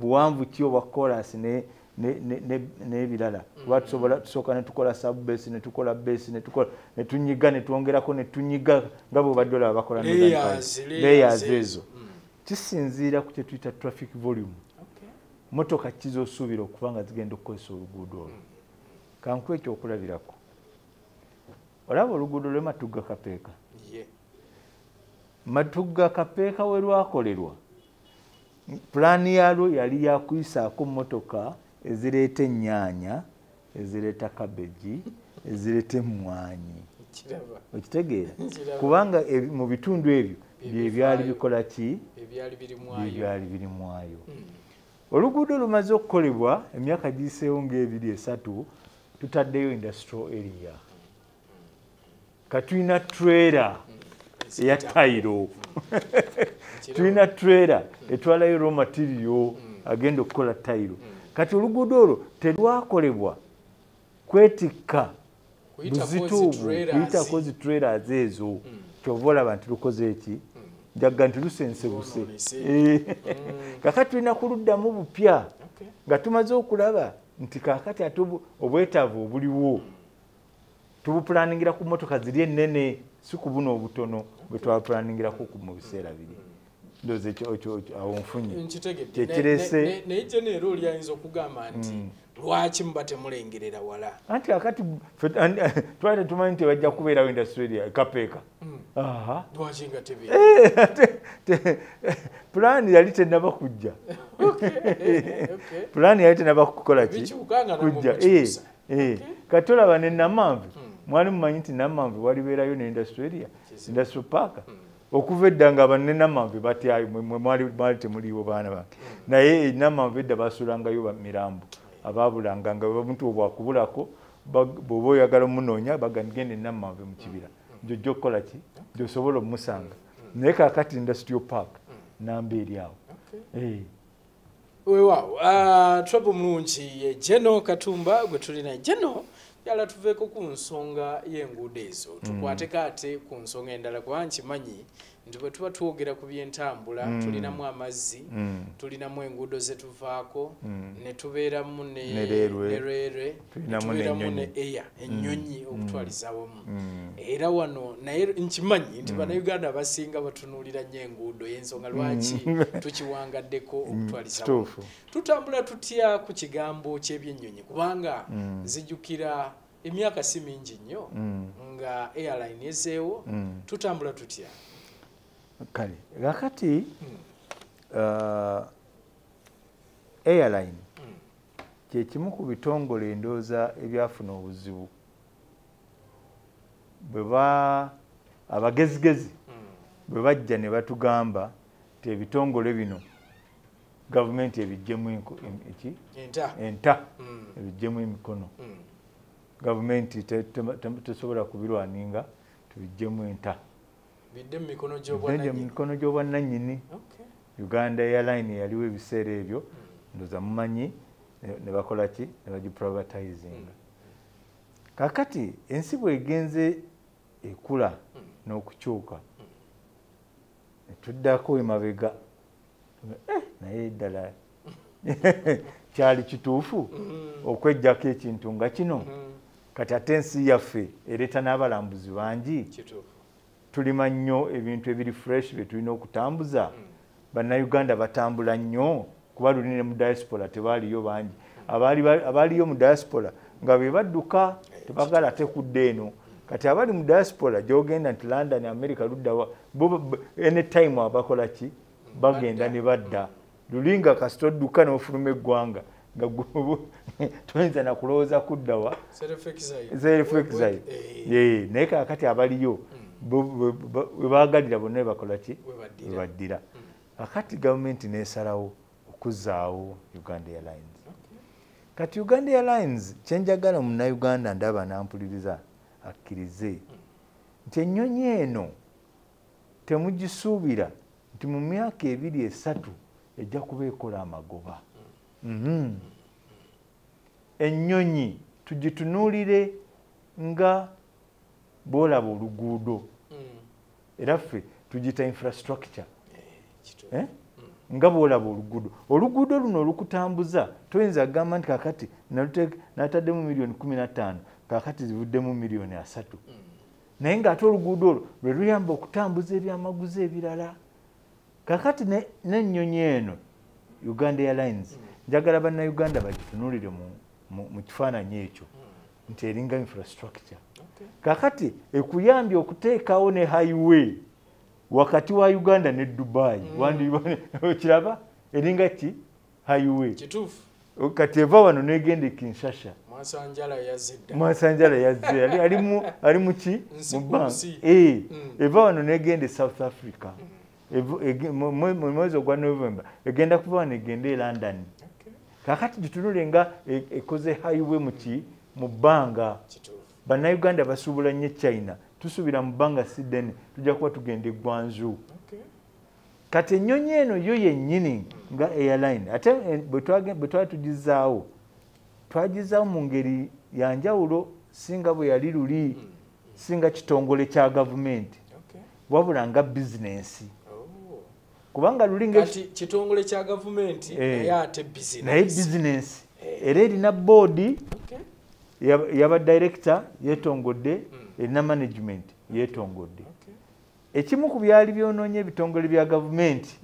buwanvu ki obwa kolasi n'ebirala kuba tusooka netukola subbase netukola base netunyiga netwongerako netunyiga nga bwebadde olaba bakola layers ezo kisinziira ku kyetuyita traffic volume motoka kizosuubira okuba nga zigenda okukozesa oluguudo olwo kankuwa ekyokulabirako olaba oluguudo lwe Matugga Kapeeka Matugga Kapeeka we lwakolerwa pulaani yalwo yali yakuyisaako motoka ezireeta ennyaanya ezireeta kabeji ezireeta emmwanyi okitegeera kubanga mu bitundu ebyo byebyali bikola ki byebyali birimwayo oluguudo lumaze okukolebwa emyaka giyiseewo nga2-3 tutaddeyo industrial area katulina trailer eya tayiro tulina trailer etwalayo raw material agenda okukola tayiro kati oluguudo olwo terwakolebwa kwetikka buzito kuyitako zi trailers ezo kyova olaba nti lukoze eki njaga nti lusensebuse kakati tulina kuluddamu bupya nga tumaze okulaba nti kakati ate obwetaavu obuliwo tubupulaningira ku motoka ziri ennene si ku buno obutono bwe twabuplaningirako mu biseera biri ndoze ekyo awo nfunye kyekirese naye jenero olyayinza okugamba nti lwaki muba temulengerera wala anti akati twali tumanyi nti bajja kubeerawo industria Kapeeka lwaki nga pulaani yali tenaba kujja pulaani yali tenaba kukola ki kujja kati olaba ne Namanvi mwali mumanyi nti Namanvi walibeerayo ne industrial park okuva edda nga bannenamanvi batyayo mwali temuliiwo baana bange naye Namanvi edda basulangayo mirambo ababulanga nga omuntu obwakubulako bw'oba oyagala omunoonya bagende Namanvi mu kibira njojja okukola ki gyosobola omusanga naye kakati industrial park namba eri awo weewaawo Trouble mulungi Jeno Katumba gwe tulina Jeno yala tuveeko ku nsonga y'enguudo ezo tukwateko ate ku nsonga endala kuba nkimanyi nti bwe tuba twogera ku by'entambula tulinamu amazzi tulinamu enguudo zetuvaako ne tubeeramu ne reere tubeeramu ne eya ennyonyi okutwaliza wamu era wano naye nkimanyi nti bannayuganda abasinga batunuulira nnyo enguudo y'ensonga lwaki tukiwangaddeko okutwaliza wamu tutambula tutya ku kigambo ky'ebyennyonyi kubanga zijjukira emyaka si mingi nnyo nga airline ezeewo tutambula tutya kale kakati airline kyekimu ku bitongole endooza ebyafuna obuzibu bweba abagezigezi bwe bajja ne batugamba nti ebitongole bino gavumenti ebijjemu enta ebijjemu emikono gavumenti tesobola kubirwaninga tubijjemu enta bidde mu mikono gy'obwannannyini. Uganda Airline yaliwo ebiseera ebyo ndoza mumanyi ne bakola ki ne bagiprivatizinga. Kakati ensi bwegenze ekula n'okukyuka tuddako emabega naye ddala kyali kituufu okwejjako ekintu nga kino kati ate ensi yaffe ereeta n'abalambuzi bangi tulima nnyo ebintu ebiri fresh bye tulina okutambuza. Bannayuganda batambula nnyo kuba luli ne mu diaspora tebaaliyo bangi abaaliyo mu diaspora nga be badduka tebagala ate kudda eno. Kati abali mu diaspora gyogenda nti London America luddawa anytime abakola ki bagenda ne badda. Lulinga kasito dduka n'ofuluma eggwanga nga toyinza na kulowooza kuddawa self-exile. Naye kakati abaliyo webagalira bonna webakola ki webaddira. Kakati gavumenti nesalawo okuzzaawo Uganda Airlines. Kati Uganda Airlines kyenjagala munnayuganda ndaba nampuliriza akkirize nti ennyonyi eno temugisuubira nti mu myaka 2-3 ejja kuba ekola amagoba. Ennyonyi tugitunuulire nga bwolaba oluguudo era ffe tugita infrastructure nga bwolaba oluguudo luno olukutambuza toyinza kugamba nti kakati nataddemu miliyoni 15 kakati zivuddemu miliyoni 3 naye ng'ate oluguudo olwo lwe luyamba okutambuza ebyamaguzi ebirala. Kakati n'ennyonyi eno Uganda Airlines njagala bannayuganda bagitunuulire mu kifaananyi ekyo nti eringa infrastructure. Kakati ekuyambye okuteekawo ne highway wakati wa Uganda ne Dubai okiraba eringa ki highway kati eva wano negende Kinshasa Mwasanjala yazze ali mu ki mu bank eva wano negende South Africa mwezi ogwa November egenda kuva wano egende London. Kakati gitunule nga ekoze highway mu bbanga. Bannayuganda basuubula nnyo China tusuubira mu bbanga Sydney tujja kuba tugenda Guangzhou. Kati ennyonyi eno yo yennyini nga airline ate bwe twali tugizaawo twagizaawo mu ngeri ya njawulo singa bwe yali luli singa kitongole kya gavumenti wabula nga bizinensi kubanga luli kitongole kya gavumenti naye bizinensi era erina boodi yaba director yetongodde erina management yetongodde. Ekimu ku byali byonoonye ebitongole bya gavumenti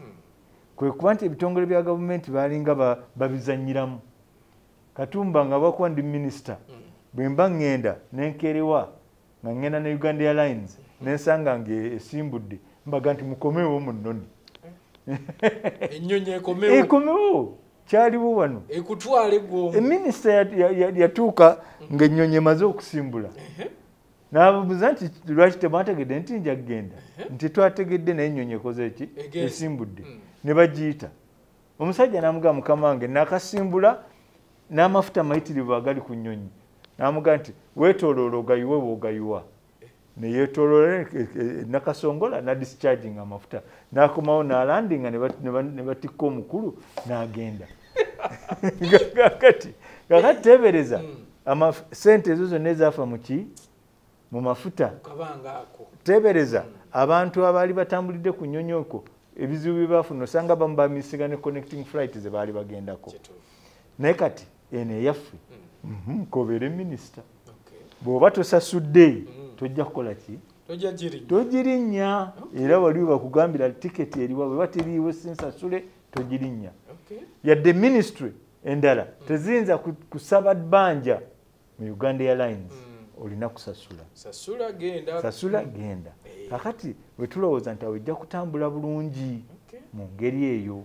kwe kuba nti ebitongole bya gavumenti baalinga babizanyiramu. Katumba nga bakuba ndi minisita bwe mba ŋŋenda nenkerewa nga ŋŋenda ne Uganda Airlines nensanga ng'esimbudde mbaga nti mukomewo mu nnoni ennyonyi ekomewo kyaliwo wano ekutwala eggwombo. Minisita yatuuka ng'ennyonyi emaze okusimbula n'ababuuza nti lwaki temwategedde nti nja kugenda nti twategedde naye ennyonyi ekoze eki esimbudde ne bagiyita. Omusajja n'amugamba mukama wange nakasimbula n'amafuta mayitirivu agali ku nnyonyi n'amugamba nti weetooloola ogayiwe bw'ogayiwa ne yeetooloola nakasongola na discharging amafuta n'akomawo n'alandinga ne batikka omukulu n'agenda. kakati tebereza sente ezo zonna ezaafa mu mafuta tebereza abantu abaali batambulidde ku nnyonyi okwo ebizibu bye baafuna osanga bamu bamisiga ne connecting flight ze baali bagendako. Naye kati eno eyaffe kobeere minisita bw'oba tosasudde tojja kukola ki togirinnya era waliwo bakugambira tiketi eriwa bwe bateriiwo sinsasule togirinnya. Yadde ministry endala teziyinza kusaba bbanja mu Uganda Airlines olina kusasula sasula genda kakati bwe tulowooza nti awejja kutambula bulungi mu ngeri eyo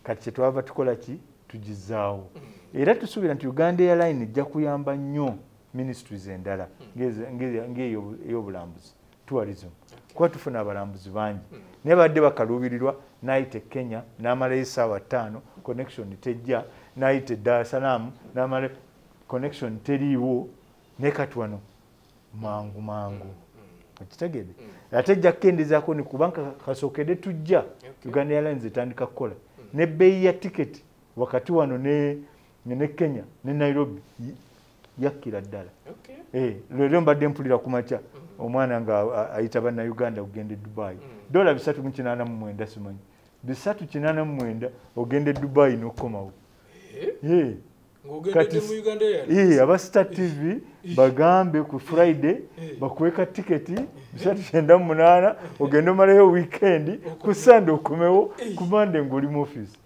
kati kyetwava tukola ki tugizaawo era tusuubira nti Uganda Airline ejja kuyamba nnyo ministries endala ng'ey'obulambuzi tourism kuba tufuna abalambuzi bangi naye badde bakaluubirirwa n'ayita Kenya n'amalayo essaawa 5 connection tejja n'ayita Dar es Salaam n'amala connection teriiwo naye kati wano mangu okitegedde ate ejja kukendezaako ni kubanga kasookedde tujja Uganda Airlines etandika kukola n'ebbeeyi ya tiketi wakati wano ne Kenya ne Nairobi yakkira ddala leero mbadde mpulira ku makya omwana nga ayita bannayuganda okugenda e Dubai dola 389 simanyi 389 ogenda e Dubai n'okomawo aba Star TV bagambe ku Friday bakweka tiketi 398 ogenda omalayo weekend ku Sunday okomewo ku Monday ng'oli mu office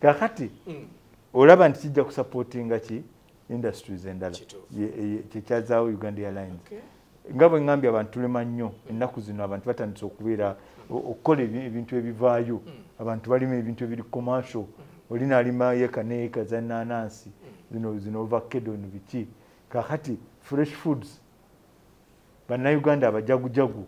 kakati olaba nti kijja kusupportinga ki industries endala kyekyazaawo Uganda Airlines nga bwe ngambye abantu tulema nnyo ennaku zino abantu batandise okubeera okukola ebintu ebivaayo abantu balima ebintu ebiri commercial olina alima yeka neeka za nanansi zino ovacado biki kakati fresh foods bannayuganda abajagujagu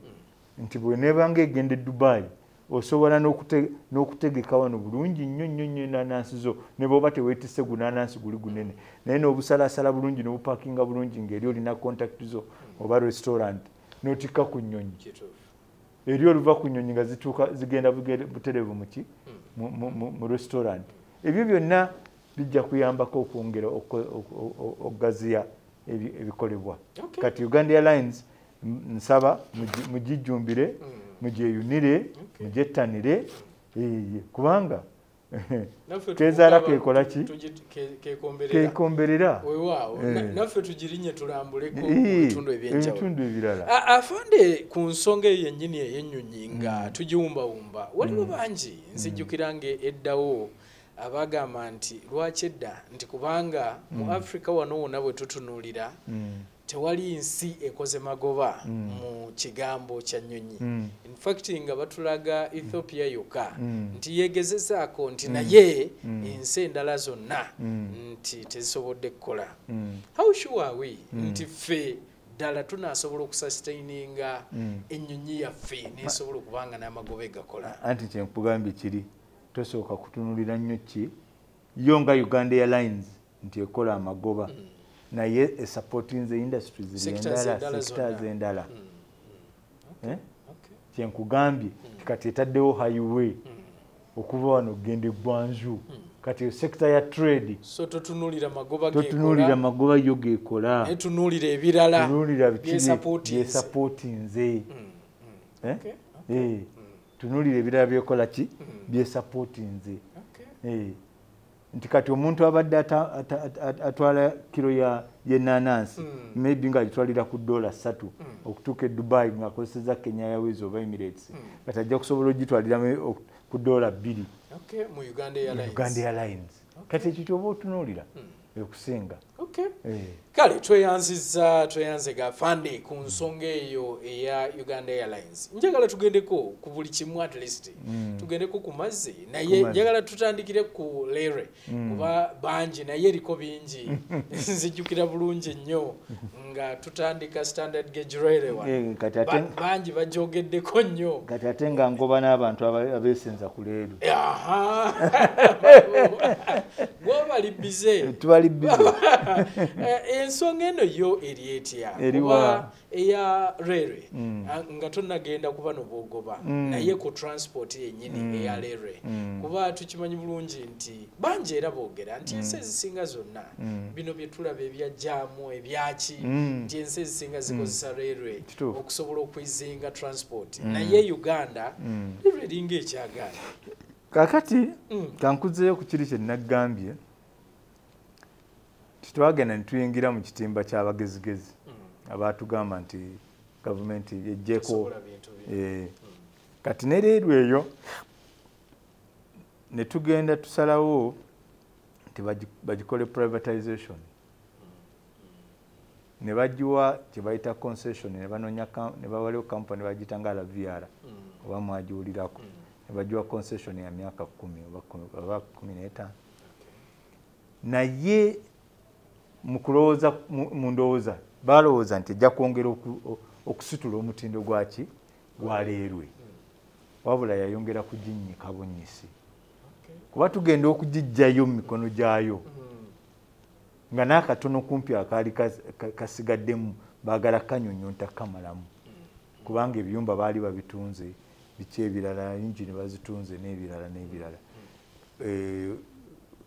nti bwenebanga egenda e Dubai osobola n'okutegeka wano bulungi nnyo enanansi zo ne bw'oba teweetisse gunanansi guli gunene naye n'obusalasala bulungi n'obupakinga bulungi ng'eri olina contact zo oba restaurant n'otikka ku nnyonyi eri oluva ku nnyonyi nga zigenda butereevu muki mu restaurant ebyo byonna bijja kuyambako okwongera okugaziya ebikolebwa kati Uganda Airlines nsaba mugijjumbire mugyeyunire mugyettanire kubanga kezaala kekola ki kekomberera naffe tugirinye tulambuleko ebitundu ebyenjawulo afande ku nsonga eyo yennyini ey'ennyonyi nga tugiwumbawumba waliwo bangi nzijjukira ng'eddawo abagamba nti lwaki edda nti kubanga mu Africa wano wonna bwe tutunuulira tewali nsi ekoze magoba mu kigambo kya nnyonyi in fact nga batulaga Ethiopia yokka nti yegezezaako nti naye ensi endala zonna nti tezisobodde kukola how sure are we nti ffe ddala tunaasobola okusustaininga ennyonyi yaffe nesobola okubanga n'amagoba gakola anti kyenkugambye kiri tosooka kutunulira nnyo ki yo nga Uganda Airlines nti ekola amagoba naye esupporting the industries sectors endala kyenkugambye kati etaddewo highway okuva wano ogenda Gwanju kati sector ya trade so totunulira magoba yo gekola tunulira ebirala byesupporting tunulira ebirala byekola ki byesupporting nti kati omuntu abadde atwala kilo y'enanansi maybe nga agitwalira ku $3 okutuuka e Dubai ng'akozeseza Kenya Airways oba Emirates kati ajja kusobola ogitwalira ku $2 mu Uganda Airlines kati ekyo kyoba otunuulira okusinga kale tweyanze gafande ku nsonga eyo eya Uganda Airlines njagala tugendeko ku buli kimu at least tugendeko ku mazzi naye njagala tutandikire ku Lere kuba bangi naye eriko bingi nzijjukira bulungi nnyo nga tutandika standard gauge railway bangi bajogeddeko nnyo kati ate nga ngoba n'abantu abeesenza ku Lere gwobali bize tubali bize ensonga eno yo eri etya kuba eya Lere nga tonnagenda kuba n'obwogoba naye ku transport yennyini eya Lere kuba tukimanyi bulungi nti bangi era boogera nti ensi ezisinga zonna bino bye tulaba ebyajjaamu ebyaki nti ensi ezisinga zikozesa Lere okusobola okwizinga transport naye Uganda Lere eringa ekyagaana kakati kankuzeeyo ku kiri kye nagambye titwagenda nituyingira mu kitimba ky'abagezigezi abatugamba nti gavumenti yejjeko kati ne leero eyo ne tugenda tusalawo nti bagikole privatization ne bagiwa kye bayita concession ne banoonya ne bawaliwo company bagitanga LVR oba mwagiwulirako ne bagiwa concession ya myaka 10 oba 15 naye mu kulowooza mu ndowooza balowooza nti ejja kwongera okusitula omutindo gwaki gwa leerwe wabula yayongera kuginnyika bunnyisi kuba tugenda okugijjayo mu mikono gyayo nga n'akatono kumpi akaali kasigaddemu baagala kanyonyonta kamalamu kubanga ebiyumba baali babitunze biki ebirala yingini bazitunze n'ebirala n'ebirala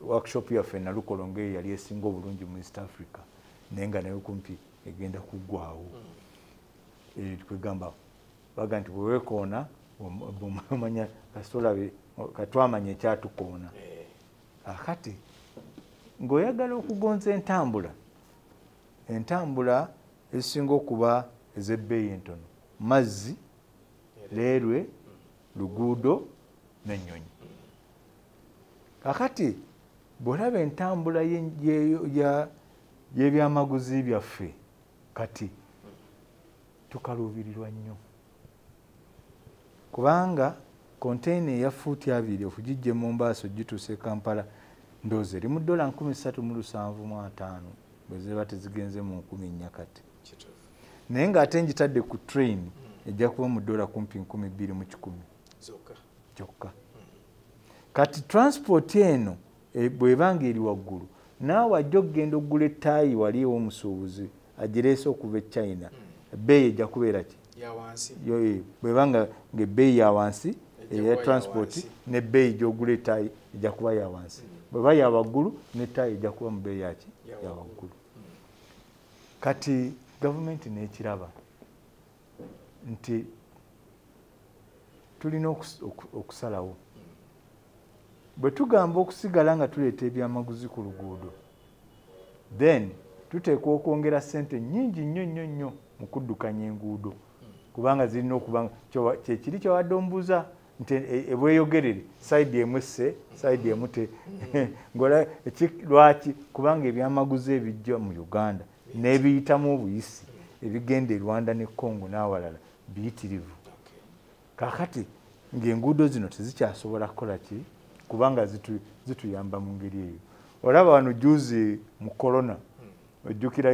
workshop yaffe Nalukolongo yali esinga obulungi mu East Africa naye nga nayo kumpi egenda kuggwawo twegamba baga nti bweweekoona bwomanya kasitolabe katwamanya ekyatukoona akati ng'oyagala okugonza entambula ezisinga okuba ez'ebbeeyi entono mazzi leerwe luguudo n'ennyonyi kakati bw'olaba entambula y'ebyamaguzi byaffe kati tukaluubirirwa nnyo kubanga konteina eya fuuti 2 okugijja Mombasa ogituuse Kampala ndoozi eri mu $375 bwe ziba tezigenze mu 10 kati naye ng'ate njitadde ku train ejja kuba mu $21,000 kyokka kati transport eno bw'ebanga eri waggulu naawe ajja okugenda oggula ettaayi wali ew'omusuubuzi agireese okuva e China ebbeeyi ejja kubeera ki bw'ebanga ng'ebbeeyi ya wansi eya transport n'ebbeeyi gy'ogula ettaayi ejja kuba ya wansi bweba ya waggulu n'ettaayi ejja kuba mu bbeeyi yaki ya waggulu kati gavumenti n'ekiraba nti tulina okusalawo bwe tugamba okusigala nga tuleeta ebyamaguzi ku luguudo then tuteekwa okwongera ssente nnyingi nnyo mu kuddukanya enguudo kubanga zirina okubanga kyekiri kyewadde ombuuza nti ebweyogerere sayidi emu esse sayidi emu te lwaki kubanga ebyamaguzi ebijja mu Uganda n'ebiyitamu obuyisi ebigenda e Rwanda ne Congo n'awalala biyitirivu kakati ng'enguudo zino tezikyasobola kukola ki kubanga zituyamba mu ngeri eyo olaba wano juzi mu corona ojjukira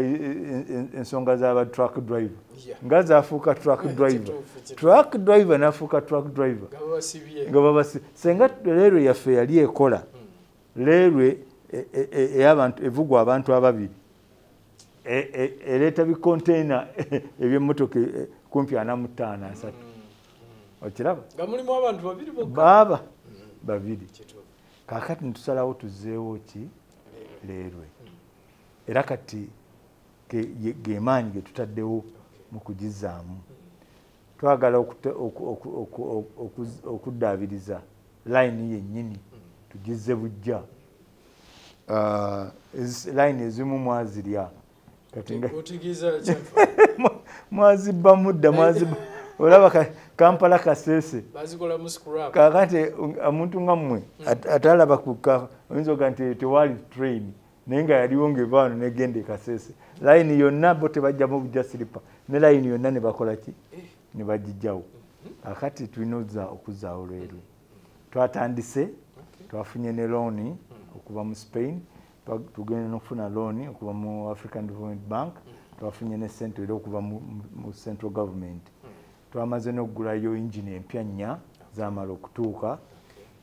ensonga z'aba truck driver nga zaafuuka truck driver n'afuuka truck driver nga babasi senga leerwe yaffe yali ekola leerwe ey'abantu evugwa abantu ababiri ereeta bikonteina eby'emmotoka kumpi 45 okiraba nga mulimu abantu babiri baba babiri kakati ntusalawo tuzeewo ki leerwe era kati gemaanyi ge tutaddewo mu kugizaamu twagala okuddaabiriza layini yennyini tugize bujja layini ezimu mwazirya kati mwazibba mudda mwazibba olaba Kampala Kasese kakati omuntu nga mmwe atalaba oyinza oga nti tewali train naye nga yaliwo ng'eva wano negenda e Kasese layini yonna bo tebajjamu bujja siripa ne layini yonna ne bakola ki ne bagijjawo kakati tulina okuzzaawo leero twatandise twafunye ne looni okuva mu Spain tugenda n'okufuna looni okuva mu African Development Bank twafunye ne ssente era okuva mu central government twamaze n'okugulayo engine empya 4 zaamala okutuuka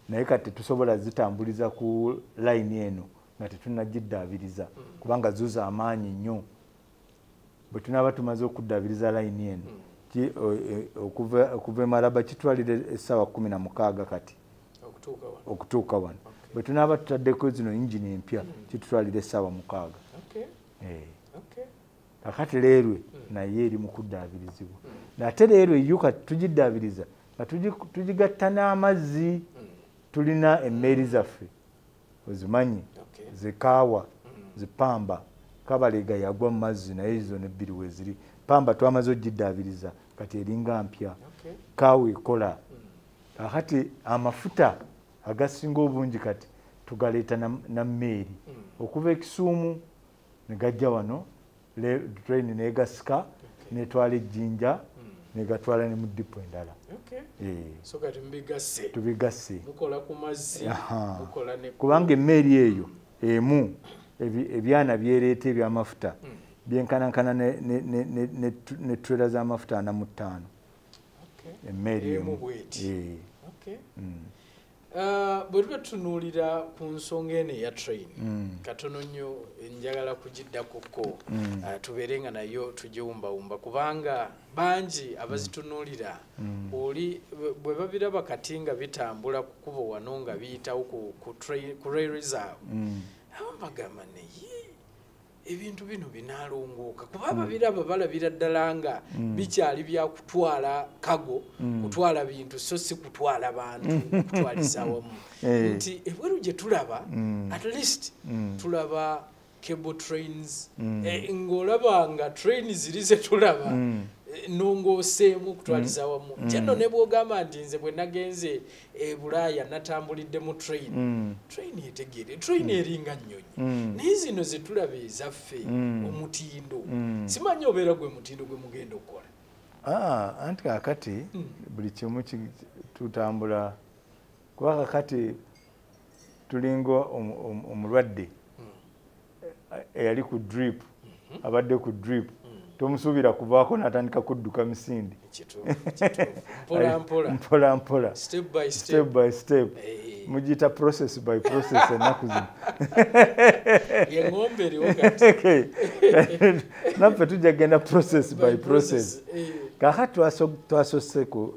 naye kati tusobola zitambuliza ku layini eno nga tetunagiddaabiriza kubanga zuza amaanyi nnyo bwe tunaaba tumaze okuddaabiriza layini eno okuva emalaba kitwalire essaawa 16 kati okutuuka wano bwe tunaaba tutaddeko zino engine empya kitutwalira essaawa 6 kakati leerwe naye eri mu kuddaabirizibwa ate leerwe yuka tugiddaabiriza nga tugigatta n'amazzi tulina emmeeri zaffe ozimanyi zikaawa zipamba Kabalega yagwa mu mazzi naye izo n'ebbiri weeziri pamba twamaze ogiddaabiriza kati eringa mpya kaawa ekola kakati amafuta agasinga obungi kati tugaleeta na mmeeri okuva e Kisumu ne gajja wano train negasika netwala ejjinja negatwala ne mu dipo endala. So kati mbigasse tubigasse mukola ku mazzi mukola ne kubanga emmeeri eyo emu ebyana byereeta ebyamafuta byenkanankana ne trailer z'amafuta 45 emmeeri emu. Bwe tuba tutunuulira ku nsonga eno eya train katono nnyo njagala kugiddakoko tubeere nga nayo tugiwumbawumba kubanga bangi abazitunuulira oli bwe babiraba kati nga bitambula ku kkubo wano nga biyitawo ku rail reserve abamu bagamba naye ebintu bino binaalongooka kuba babiraba balabira ddala nga bikyali bya kutwala kago kutwala bintu so si kutwala bantu kutwaliza awamu nti ebweru gye tulaba at least tulaba cable trains ng'olaba nga train ziri ze tulaba nongooseemu okutwaliza awamu kyenno ne bw'ogamba nti nze bwe nagenze e Bulaaya natambulidde mu train etegeere train eringa nnyonyi naye zino ze tulaba ezaffe omutindo simanyi obeera gwe mutindo gwe mugenda okukola. Anti kakati buli kimu tutambula kuba kakati tulinga omulwadde eyali ku drip abadde ku drip tomusuubira kuvaako natandika kudduka misindi mpola mpola step by step mugiyita process by process ennaku zino naffe tujja genda process by process kakati twasoseko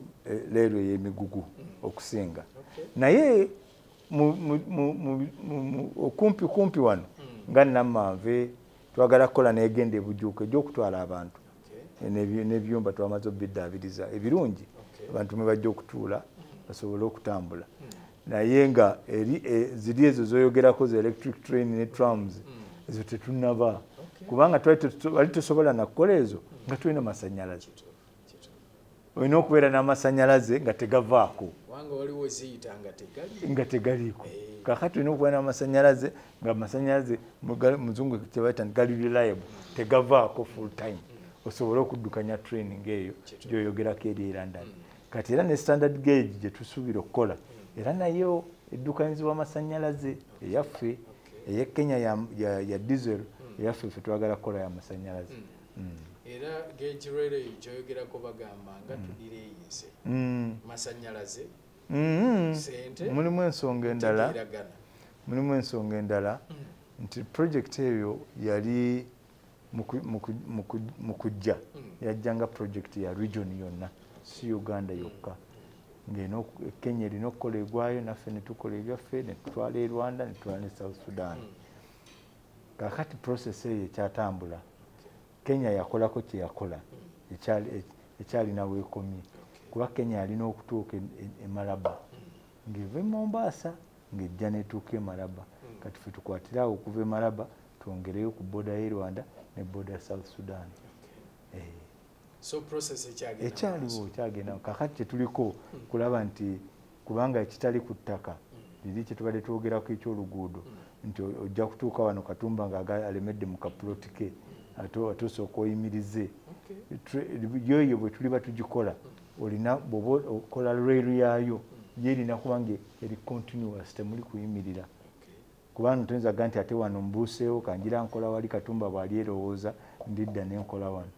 leero y'emigugu okusinga naye okumpi wano nga Namanve twagala kukola negenda ebujuuka egy'okutwala abantu n'ebyumba twamaze obiddaabiriza ebirungi abantu mwe bajja okutuula basobole okutambula naye nga ziri ezo zoyogerako ze electric train ne trams ezo tetunaba kubanga bali tusobola nakukola ezo nga tulina masanyalaze olina okubeera n'amasanyalaze nga tegavaako nga tegaliiko kakati tulina okubeera n'amasanyalaze nga amasanyalaze muzungu kyebayita gali reliable tegavaako full time osobole okuddukanya training eyo gyoyogerako eri London kati era ne standard gauge gye tusuubira okukola era nayo eddukanyizibwa amasanyalaze eyaffe eye Kenya ya diesel eyaffe ffe twagala kukola ya masanyalaze era gauge rail gyoyogerako bagamba nga tudireeyise masanyalaze sente mulimu ensonga endala nti project eyo yali mu kujja yajjanga project ya region yonna si Uganda yokka ngeno Kenya erina okukola egwayo naffe ne tukola ebyaffe ne tutwala e Rwanda ne tutwala ne South Sudan kakati process eyo ekyatambula Kenya yakolako kye yakola ekyalina weekomye kuba Kenya alina okutuuka e Malaba ng'eva e Mombasa ng'ejja n'etuuka e Malaba kati ffe tukwatira awo okuva e Malaba twongereyo ku boda y'e Rwanda ne boda ya South Sudan. So process ekyaliwo kyagenda kakati kyetuliko kulaba nti kubanga ekitali ku ttaka liri kye tubadde twogerako ekyoluguudo nti ojja kutuuka wano Katumba nga alemedde mu kapuloti ke ate osooka oyimirize yoyo bwe tuliba tugikola olina bw'oba okola rail yaayo ye erina kubanga eri continuous temuli kuyimirira kubanga tuyinza kugaa nti ate wano mbuuseewo kanjira nkola wali Katumba bw'ali erowooza ndidda nenkola wano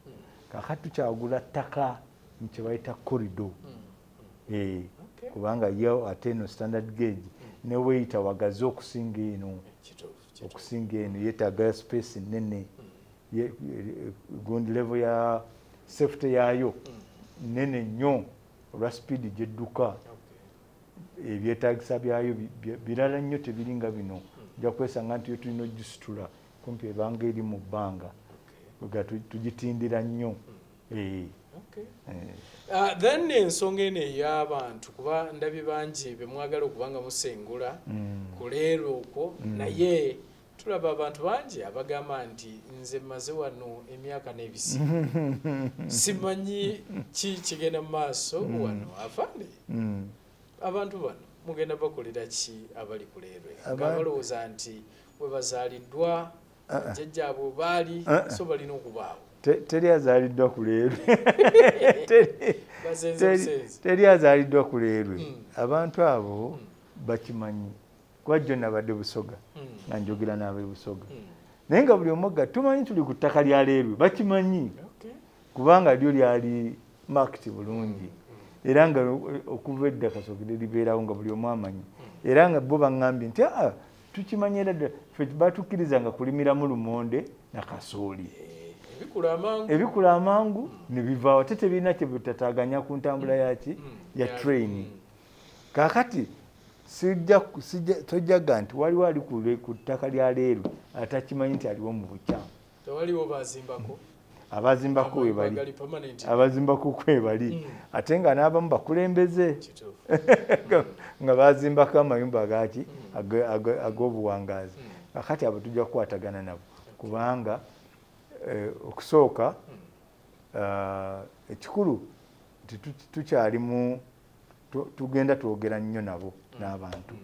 kakati tukyagula ttaka mu kye bayita corridor kubanga yo ate eno standard gauge ne weyita wagaze okusinga eno yeetaaga space nnene gundi level ya safety yaayo nnene nnyo olwa speed gyedduka ebyetaagisa byayo birala nnyo tebiringa bino ojja kwesanga nti yo tulina ogisitula kumpi ebanga eri mu bbanga ga tugitindira nnyo. Then ensonga eno ey'abantu kuba ndabye bangi be mwagala okubanga musengula ku leero okwo naye tulaba abantu bangi abagamba nti nze maze wano emyaka n'ebisi simanyi ki kigenda mu maaso wano afande abantu bano mugenda bakolera ki abali ku leero nga balowooza nti bwe bazaaliddwa jjajjaabwe baali so balina okubaawo teri azaliddwa ku leerwe teri azaliddwa ku leerwe abantu abo bakimanyi kuba jjo nabadde Busoga nga njogera n'ab'e Busoga naye nga buli omugga tumanyi tuli ku ttaka lya leerwe bakimanyi kubanga lyo lyali market bulungi era nga okuva edda Kasokero libeerawo nga buli omu amanyi era nga bo baŋŋambye nti tukimanyi era ddala ffe batukkirizanga kulimiramu lumonde na kasooli ebikula amangu ne bivaawo ate tebirina kye bitataaganya ku ntambula yaki ya train kaakati tojjaga nti waliwo ali ku ttaka lya leerwe atakimanyi nti aliwo mu bukyamu abazimbako webali abazimbako kwebali ate nga n'abamu bakulembeze nga bazimbako amayumba gaki ag'obuwangaazi kakati abo tujja kukwatagana nabo kubanga okusooka ekikulu tukyalimu tugenda twogera nnyo nabo n'abantu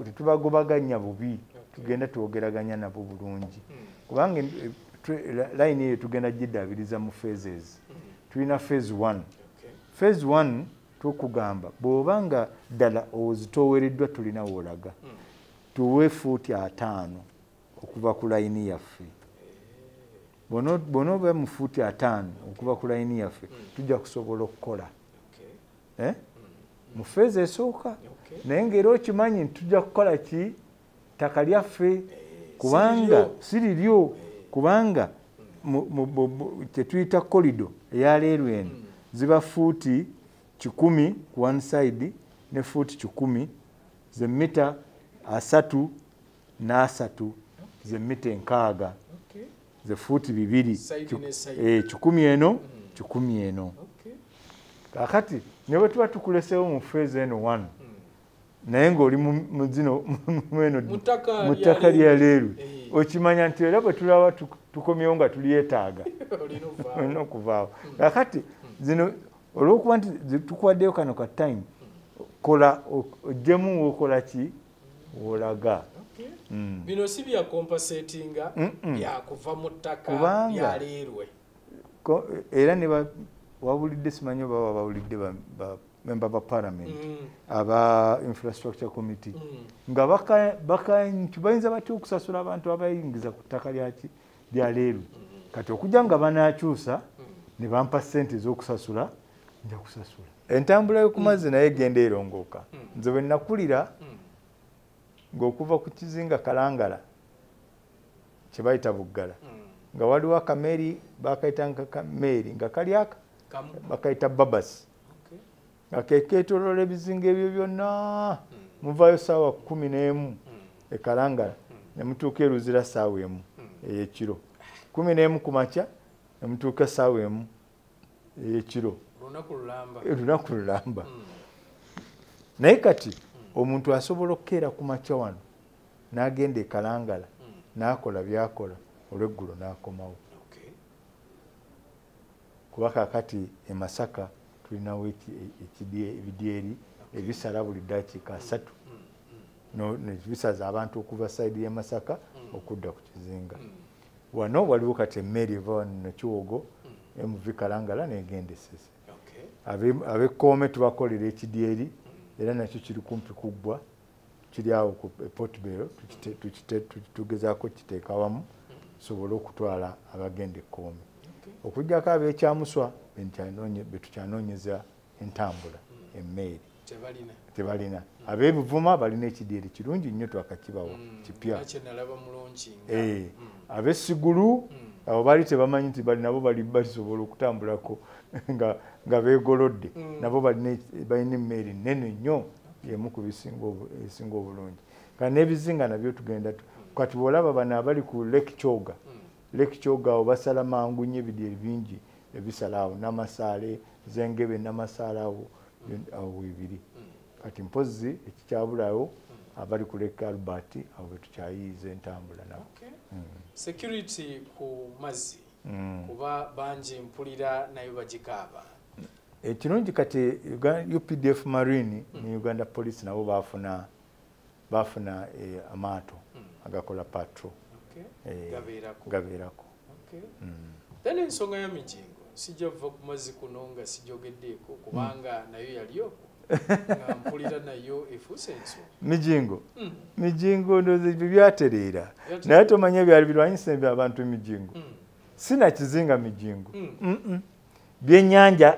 tetubagobaganya bubi tugenda twogeraganya nabo bulungi kubanga line eyo tugenda gidaabiriza mu phases tulina phase 1 phase 1 tukugamba bw'obanga ddala ozitoowereddwa tulina woolaga tuwe fuuti 5 okuva ku layini yaffe bw'onooba mu fuuti 5 okuva ku layini yaffe tujja kusobola okukola mu phase esooka naye ng'era okimanyi nti tujja kukola ki ttaka lyaffe kubanga siriryo kubanga kyetuyita kolido eya leerwe eno ziba fuuti 10 ku one side ne fuuti 10 ze mita 3 ze mita 6 ze fuuti 2 10 eno 10 eno kakati ne bwe tuba tukuleseewo mu phase eno 1 naye ng'oli mu zino mu ttaka lya leerwe okimanya nti era bwe tulaba tukomyewo nga tulyetaaga olina okuvaawo kakati zino olw'okuba nti tukuwaddeyo kano ka time kola ogjemu wokola ki woolaga bino si bya compensatinga byakuva mu ttaka lya leerwe era ne wabulidde simanyi oba bawulidde member ba parliament aba infrastructure committee nga bayinza batya okusasula abantu abayingiza ku ttaka lyaki lya leerwe kati okujja nga banaakyusa ne bampa ssente ez'okusasula nja kusasula entambula y'oku mazzi naye egenda erongooka nze bwe nakulira ng'okuva ku kizinga Kalangala kye bayita Buggala nga waliwo akameeri bakayitanga kameeri nga kali aka bakayita Babas nga kekeetoloola ebizinga ebyo byonna muvaayo ssaawa 11 e Kalangala ne mutuuka e Luzira ssaawa 1 ey'ekiro 11 ku makya ne mutuuka ssaawa 1 ey'ekiro lunaku lulamba naye kati omuntu asobola okukeera ku makya wano n'agenda e Kalangala n'akola byakola olw'eggulo n'akomawo kuba kaakati e Masaka tulinawo ebidyeri ebisala buli ddakiika 3 bisaza abantu okuva sayidi y'e Masaka okudda ku kizinga wano waliwo kati emmeeri eva wano Nakiwogo MV Kalangala n'egenda e Ssese ab'Ekkoome tubakolera ekidyeri era nakyo kiri kumpi kuggwa kiri awo ku Port Bell tugezaako kiteeka wamu tusobole okutwala abagenda Ekkoome okuggyako ab'Ekyamuswa be tukyanoonyeza entambula emmeeri tebalina ab'Ebuvuma balina ekidyeri kirungi nnyo twakakibawa kipya ab'Essigulu abo baali tebamanyi nti nabo balisobola okutambulako nga beegolodde nabo balina emmeeri nnene nnyo yemu ku bisinga obulungi kati n'ebizinga nabyo tugenda kati bw'olaba bano abali ku Lake Kyoga awo basala mangu nnyo ebidyeri bingi ebisala awo Namasaale Zengebe Namasaale awo weebiri kati mpozi ekikyabulawo abali ku Lake Albert awo bwe tukyayiyiza entambula nabo security ku mazzi kuba bangi mpulira nayo bagikaaba ekirungi kati UPDF Marine ne Uganda Police nabo bafuna amaato agakola patrol gabeerako. Then ensonga ya Mijingo sijja kuva ku mazzi kuno nga sijogeddeeko kubanga nayo yali okwo nga mpulira nayo efuuse ensonga. Mijingo ndowooza ebyo byatereera naye tomanya byali birwanyisa ebyo abantu Mijingo. Sina kizinga Mijingo. Byennyanja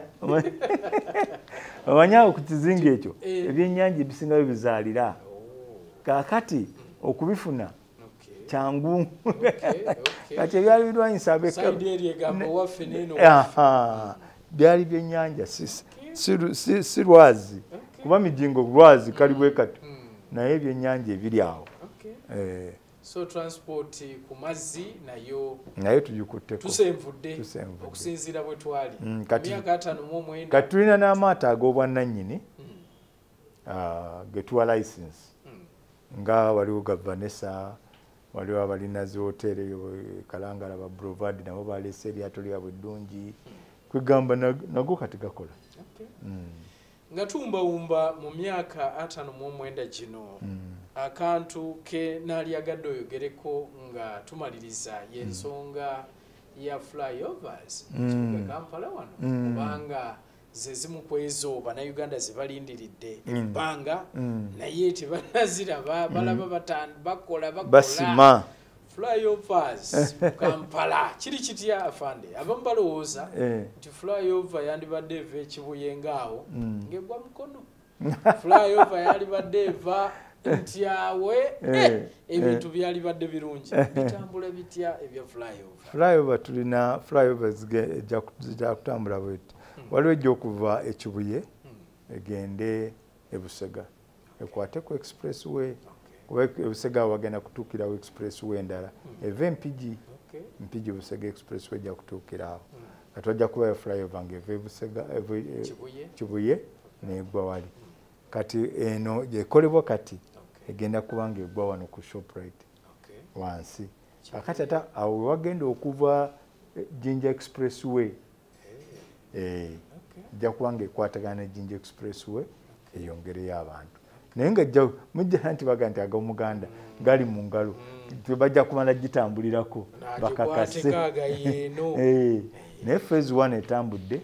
omanyawo ku kizinga ekyo ebyennyanja ebisingayo bizaalira kaakati okubifuna kyangu kati ebyali birwanyisa byali byennyanja si lwazi kuba Mijingo lwazi kali bwe kati naye ebyennyanja ebiri awo. So transport ku mazzi nayo tugikutteko tusenvudde okusinziira bwe twali myaka 5 kati tulina n'amaato ag'obwannannyini ge tuwa license nga waliwo Vanessa, waliwo abalina zi hoteri Kalangala ba Boulevard nabo baleese eryato lyabwe eddungi kwegamba nago kati gakola. Nga tumbawumba mu myaka 59 gino akantu ke naali agadde oyogereko nga tumaliriza y'ensonga ya flyovers mu Kampala wano kubanga ze zimu ku ezo bannayuganda ze balindiridde ebbanga naye tebanaziraba balaba bakola basima flyovers Kampala kiri kitya afande abamu balowooza nti flyover yandibadde eva ekibuye ngaawo ng'egwa mukono flyover yalibadde eva nti awe ebintu byali badde birungi bitambula bitya ebya flyover tulina flyovers ejja kutambula bweti waliwo ejja okuva ekibuye egende ebusega ekwate ku expressway kuba ebusega wagenda kutuukirawo expressway endala eva Mpigi Busega expressway ejja kutuukirawo kati wajja kubayo flyover ng'eva ebusega kibuye negwa wali kati eno gyekolebwa kati egenda kuba ng'egwa wano ku Shoprite wansi akati ate awo wagenda okuva Jinja expressway ejja kuba ng'ekwatagana ne Jinja expressway eyongereyo abantu naye nga mujja nti baga nti ag'Omuganda gali mu ngalo tebajja kumala gitambulirako bakakase naye phase 1 etambudde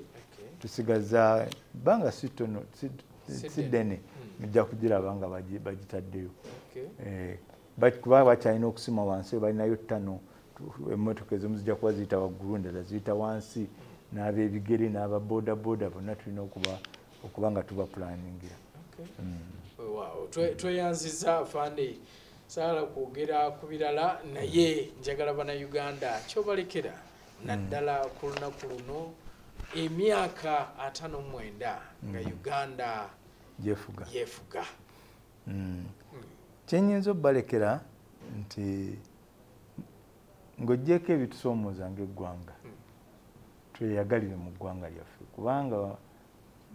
tusigaza banga sitono sidene mujja kugiraba nga bagitaddeyo kuba bakyalina okusima wansi balinayo ttano emmotoka ezimu zijja kuba ziyita waggulu endala ziyita wansi n'ab'ebigere n'ababodaboda bonna tulina okuba nga tubapulaningira. Tweyanziza afande saala kwogera ku birala naye njagala bannayuganda kyobalekera naddala ku lunaku luno emyaka 59 nga Uganda yefuga. Kyenyinza obbalekera nti ng'oggyeko ebitusoomooza ng'eggwanga tweyagalire mu ggwanga lyaffe kubanga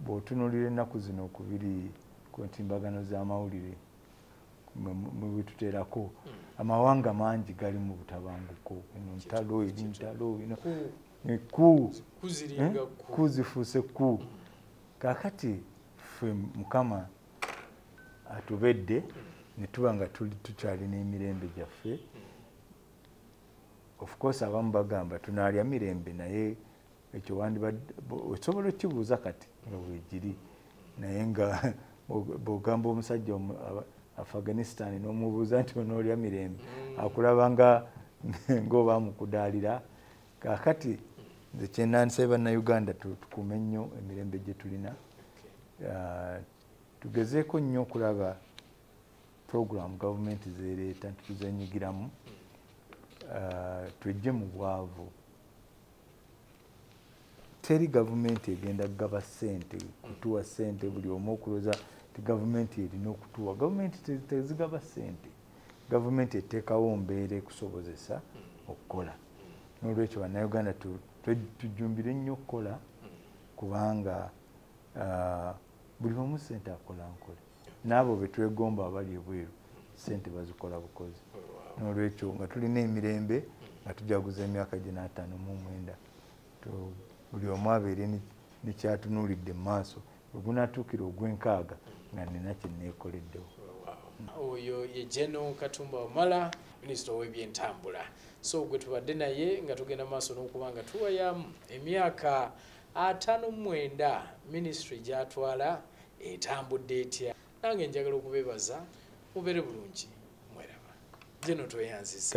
bw'otunuulira ennaku zino okubiri ku ntimbagano z'amawulire mu bituteerako amawanga mangi gali mu butabanguko ntalo eri ntalo ku zifuuse ku kaakati ffe Mukama atubedde ne tuba nga tukyalina emirembe gyaffe. Of course abamu bagamba tunaalya mirembe naye ekyo osobola okibuuza kati nga weegiri naye nga bw'ogamba omusajja Afghanistan n'omubuuza nti onoolya mirembe akulaba ng'oba mukudaalira. Kaakati nze kyenandisaba bannayuganda tukuume nnyo emirembe gye tulina tugezeeko nnyo okulaba program gavumenti zeereeta ntituzenyigiramu twejje mu bwavu. Teri gavumenti egenda kugaba ssente kutuwa ssente buli omu okulooza ti gavumenti erina okutuwa. Gavumenti tezigaba ssente, gavumenti eteekawo mbeera ekusobozesa okukola. N'olwekyo bannayuganda tujjumbire nnyo okukola kubanga buli omu ssente akola nkole n'abo be twegomba abali ebweru ssente bazikola bukozi. N'olwekyo nga tulina emirembe nga tujaguza emyaka gye 59 buli omu abeere nekyatunuulidde mu maaso ogunaatuukira ogw'enkaaga nga nina kye neekoleddewo. Oyo ye General Katumba Wamala minisita ow'ebyentambula so gwe tubadde naye nga tugenda maaso n'okuba nga tuwayamu emyaka 59 ministry gyatwala etambudde etya nange njagala okubeebaza mubeere bulungi mweraba jeno tweyanziza